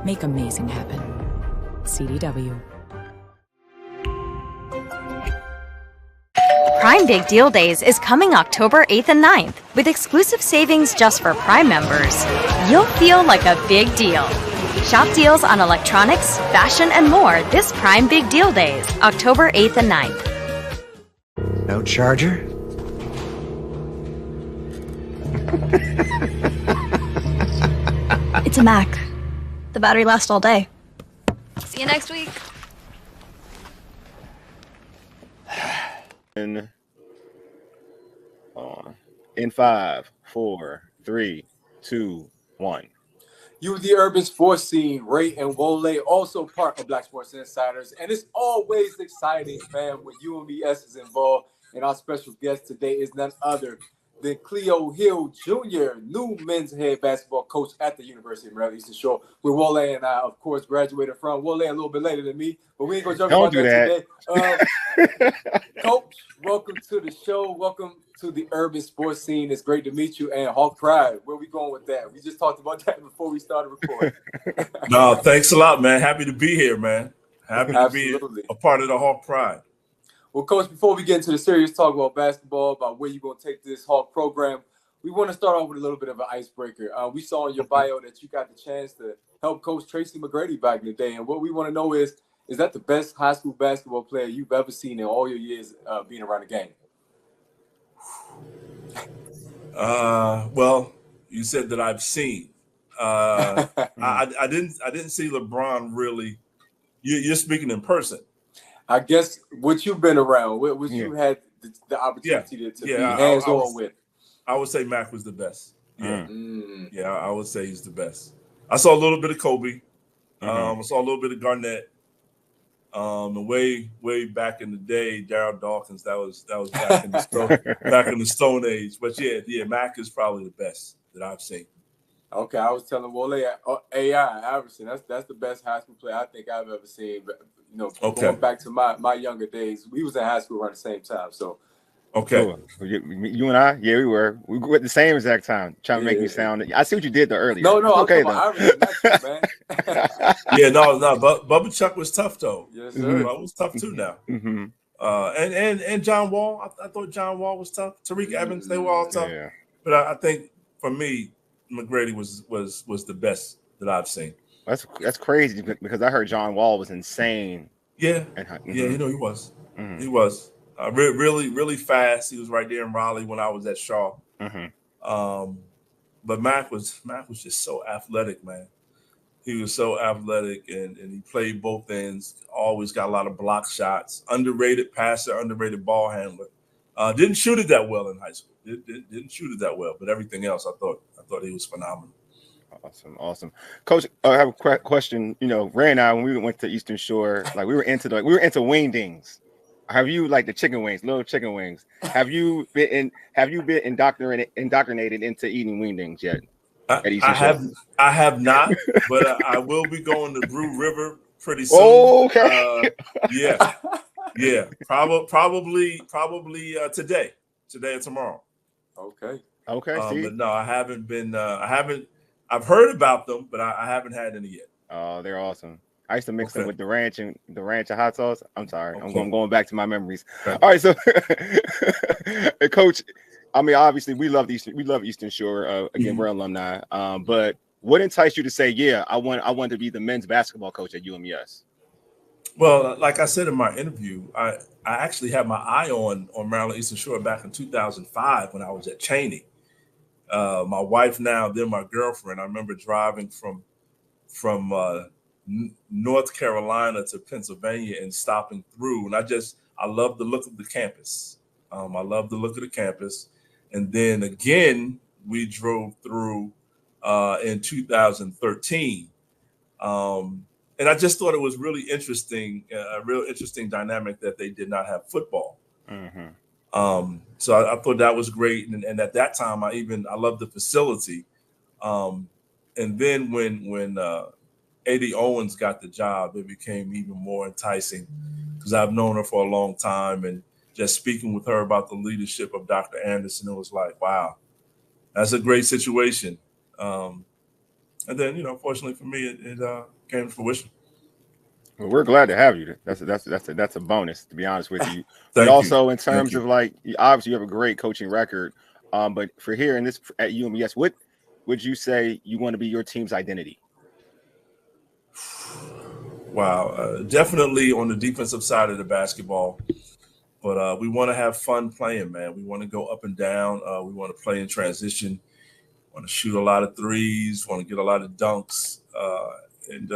Make amazing happen. CDW. Prime Big Deal Days is coming October 8th and 9th. With exclusive savings just for Prime members, you'll feel like a big deal. Shop deals on electronics, fashion, and more this Prime Big Deal Days, October 8th and 9th. No charger? It's a MEAC. The battery lasts all day. See you next week. In 5, 4, 3, 2, 1. You, the urban sports scene, Ray and Wole, also part of Black Sports Insiders. And it's always exciting, fam, when UMES is involved. And our special guest today is none other than Cleo Hill Jr., new men's head basketball coach at the University of Maryland Eastern Shore, where Wole and I, of course, graduated from. Wole a little bit later than me, but we ain't going to joke about that today. Coach, welcome to the show. Welcome to the urban sports scene. It's great to meet you. And Hawk Pride, where we going with that? We just talked about that before we started recording. No, thanks a lot, man. Happy to be here, man. Happy to be a part of the Hawk Pride. Well, Coach, before we get into the serious talk about basketball, about where you're going to take this Hawk program, we want to start off with a little bit of an icebreaker. We saw in your bio that you got the chance to help Coach Tracy McGrady back in the day. And what we want to know is that the best high school basketball player you've ever seen in all your years being around the game? Well, you said that I've seen. I didn't see LeBron really. You're speaking in person. I guess what you've been around, what you had the opportunity to be hands-on with. I would say Mac was the best. Yeah, yeah, I would say he's the best. I saw a little bit of Kobe. I saw a little bit of Garnett. And way back in the day, Darryl Dawkins. That was back in the Stone Age. But yeah, Mac is probably the best that I've seen. Okay, I was telling Wole, AI Iverson. That's the best high school player I think I've ever seen. But going back to my younger days, we was in high school around the same time. So, okay, you and I, we were at the same exact time, trying to make me sound. I see what you did though earlier. No, okay though. Iverson, man. Yeah, no. Bubba Chuck was tough though. Yes, sir. It was tough too now. And John Wall. I thought John Wall was tough. Tariq Evans, they were all tough. Yeah. But I think for me, McGrady was the best that I've seen. That's crazy because I heard John Wall was insane. Yeah, yeah, he was. He was really fast. He was right there in Raleigh when I was at Shaw. But Mac was just so athletic, man. He was so athletic and he played both ends. Always got a lot of block shots. Underrated passer, underrated ball handler. Didn't shoot it that well in high school. Didn't shoot it that well, but everything else, I thought he was phenomenal. Awesome, Coach. I have a question. Ray and I, when we went to Eastern Shore, like we were into wingdings. Have you like the chicken wings, little chicken wings? Have you been indoctrinated into eating wingdings yet? at Eastern I have not, but I will be going to Brew River pretty soon. Oh, okay. Yeah. Probably today or tomorrow. Okay. But no, I haven't been. I've heard about them, but I haven't had any yet. Oh, they're awesome. I used to mix them with the ranch and hot sauce. I'm sorry, I'm going back to my memories. Okay. All right, so Coach, I mean, obviously we love Eastern Shore. Again, we're alumni. But what enticed you to say, yeah, I want to be the men's basketball coach at UMES? Well, like I said in my interview, I actually had my eye on Maryland Eastern Shore back in 2005 when I was at Cheney. My wife now, then my girlfriend. I remember driving from North Carolina to Pennsylvania and stopping through, and I love the look of the campus. I love the look of the campus, and then again we drove through in 2013, and I just thought it was really interesting, a real interesting dynamic that they did not have football. Mm-hmm. So I thought that was great, and at that time I loved the facility, and then when A.D. Owens got the job, it became even more enticing because I've known her for a long time, and just speaking with her about the leadership of Dr. Anderson, it was like, wow, that's a great situation. And then, fortunately for me, it came to fruition. Well, we're glad to have you. That's a bonus, to be honest with you. But also in terms of obviously you have a great coaching record. But for here in this at UMES, what would you say you want to be your team's identity? Wow, definitely on the defensive side of the basketball, but we want to have fun playing, man. We want to go up and down. We want to play in transition. Want to shoot a lot of threes. Want to get a lot of dunks, and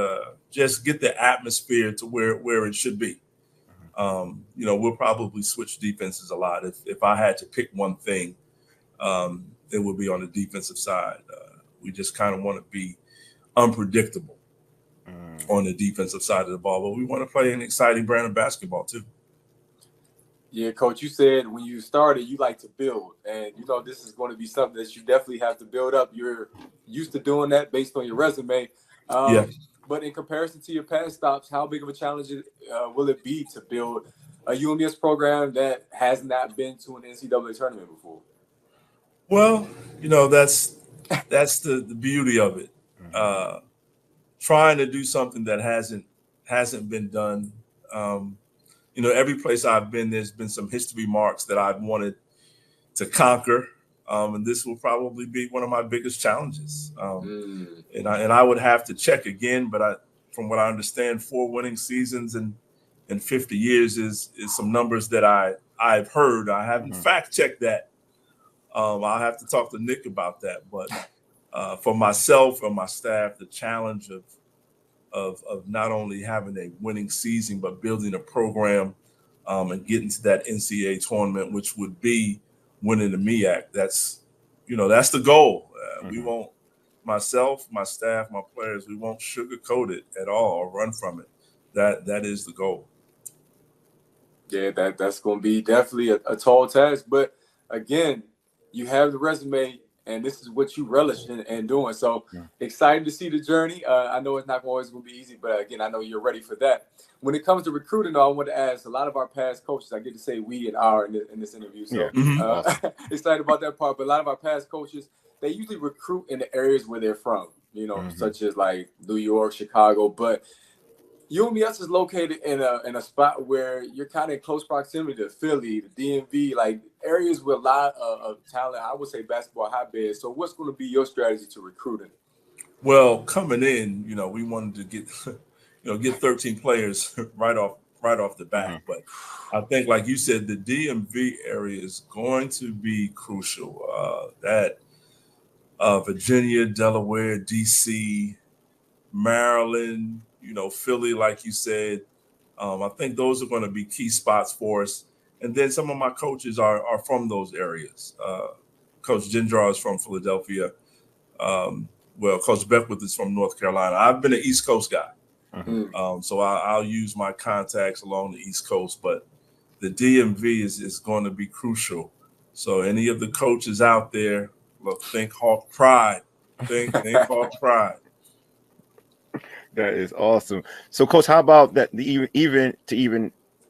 just get the atmosphere to where it should be. We'll probably switch defenses a lot. If I had to pick one thing, it would be on the defensive side. We just kind of want to be unpredictable on the defensive side of the ball, but we want to play an exciting brand of basketball too. Yeah, Coach, you said when you started, you like to build, and this is going to be something that you definitely have to build up. You're used to doing that based on your resume. But in comparison to your past stops, how big of a challenge will it be to build a UMES program that has not been to an NCAA tournament before? Well, that's the beauty of it. Trying to do something that hasn't been done. Every place I've been, there's been some history marks that I've wanted to conquer, and this will probably be one of my biggest challenges. And I would have to check again, but from what I understand, 4 winning seasons in 50 years is some numbers that I've heard. I haven't fact checked that. I'll have to talk to Nick about that, but. For myself and my staff, the challenge of not only having a winning season, but building a program and getting to that NCAA tournament, which would be winning the MEAC. That's the goal. We won't, myself, my staff, my players, we won't sugarcoat it at all or run from it. That is the goal. Yeah, that's going to be definitely a tall task. But again, you have the resume. And this is what you relish in doing. So excited to see the journey. I know it's not always going to be easy, but again, I know you're ready for that. When it comes to recruiting, though, I want to ask a lot of our past coaches. I get to say we and our in this interview. So excited about that part. But a lot of our past coaches, they usually recruit in the areas where they're from, such as like New York, Chicago. But UMES is located in a spot where you're kind of in close proximity to Philly, the DMV, like areas with a lot of talent. I would say basketball hotbeds. So what's going to be your strategy to recruiting? Well, coming in, we wanted to get 13 players right off the bat. But I think, like you said, the DMV area is going to be crucial. That Virginia, Delaware, DC, Maryland. Philly, like you said, I think those are going to be key spots for us. And then some of my coaches are from those areas. Coach Gendrar is from Philadelphia. Coach Beckwith is from North Carolina. I've been an East Coast guy. So I'll use my contacts along the East Coast. But the DMV is going to be crucial. So any of the coaches out there, think Hawk Pride. Thing called pride. That is awesome. So, Coach, how about that?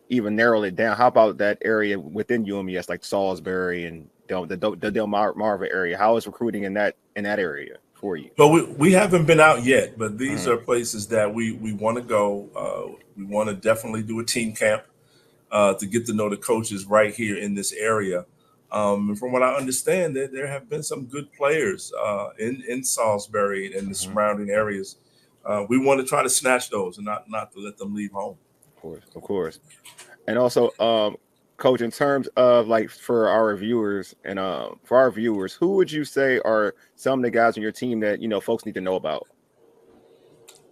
Even narrow it down. How about that area within UMES, like Salisbury and the Delmarva area? How is recruiting in that area for you? But we haven't been out yet. But these are places that we want to go. We want to definitely do a team camp to get to know the coaches right here in this area. And from what I understand, there have been some good players in Salisbury and the surrounding areas. We want to try to snatch those and not to let them leave home. Of course. And also, Coach, in terms of like for our viewers, who would you say are some of the guys on your team that folks need to know about?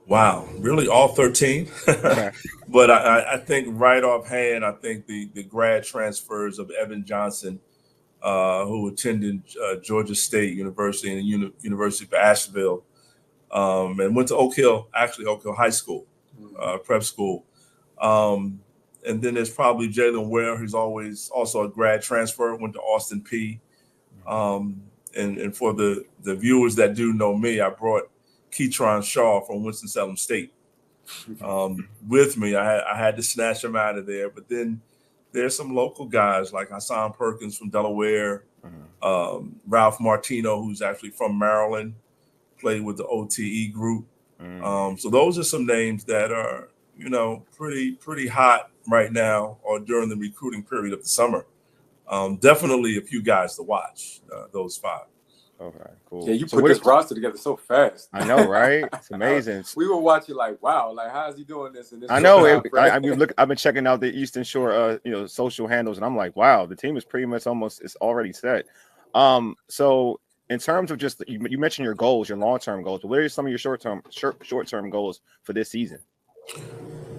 Wow, really all 13? Okay. But I think right offhand, I think the grad transfers of Evan Johnson, who attended Georgia State University and the University of Asheville, and went to Oak Hill High School, prep school. And then there's probably Jalen Ware, who's always also a grad transfer, went to Austin P. And for the viewers that do know me, I brought Keytron Shaw from Winston-Salem State with me. I had to snatch him out of there. But then there's some local guys like Hassan Perkins from Delaware, Ralph Martino, who's actually from Maryland, played with the OTE group. So those are some names that are, pretty hot right now or during the recruiting period of the summer. Definitely a few guys to watch, those 5. Okay, cool. Yeah, you put this roster together so fast. I know, right? It's amazing. We were watching like, wow, like how is he doing this? And this I know. I've been checking out the Eastern Shore, social handles, and I'm like, wow, the team is pretty much it's already set. So in terms of just you mentioned your goals, your long-term goals, but what are some of your short-term goals for this season?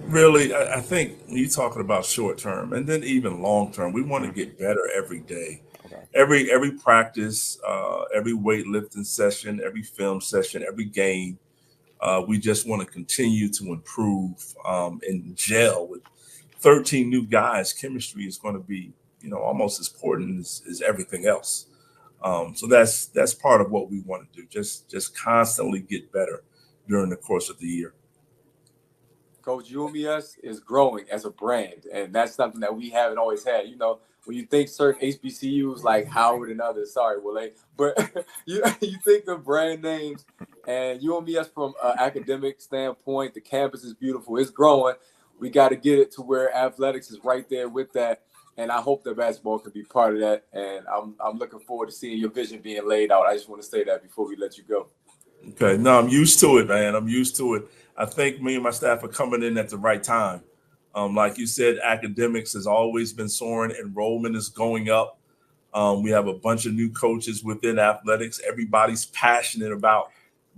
Really, I think you're talking about short-term and then even long-term. We want to get better every day. Okay. Every practice, every weightlifting session, every film session, every game, we just want to continue to improve and gel with 13 new guys. Chemistry is going to be, almost as important as everything else. So that's part of what we want to do. Just constantly get better during the course of the year. Coach, UMES is growing as a brand, and that's something that we haven't always had. When you think certain HBCUs like Howard and others, sorry, Willis, but you think of brand names, and UMES from an academic standpoint, the campus is beautiful. It's growing. We got to get it to where athletics is right there with that, and I hope that basketball can be part of that, and I'm looking forward to seeing your vision being laid out. I just want to say that before we let you go. Okay, no, I'm used to it, man. I'm used to it. I think me and my staff are coming in at the right time. Like you said, academics has always been soaring. Enrollment is going up. We have a bunch of new coaches within athletics. Everybody's passionate about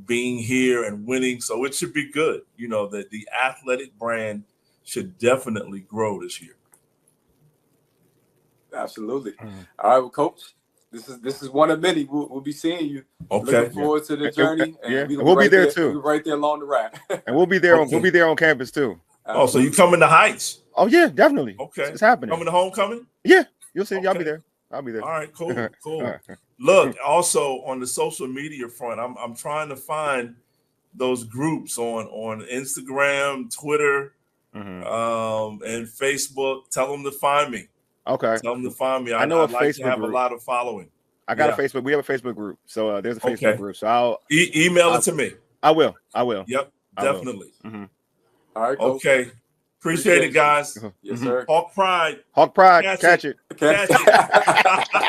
being here and winning. So it should be good. That the athletic brand should definitely grow this year. Absolutely. All right, well, Coach, this is one of many. We'll be seeing you. Okay. Looking forward to the journey. And we'll be there too. We'll be right there along the ride. And we'll be there. We'll be there on campus too. Oh, so you coming to Heights? Oh yeah, definitely. Okay, it's happening. Coming to homecoming? Yeah, you'll see. Okay. I'll be there. I'll be there. All right, cool. Look, also on the social media front, I'm trying to find those groups on Instagram, Twitter, and Facebook. Tell them to find me. Okay. Tell them to find me. I know I'd like to have a lot of following. I got a Facebook. We have a Facebook group. So there's a Facebook group. So I'll email it to me. I will. Yep, definitely. All right. Coach. Okay. Appreciate it, guys. Yes, sir. Hawk Pride. Catch it. Catch it.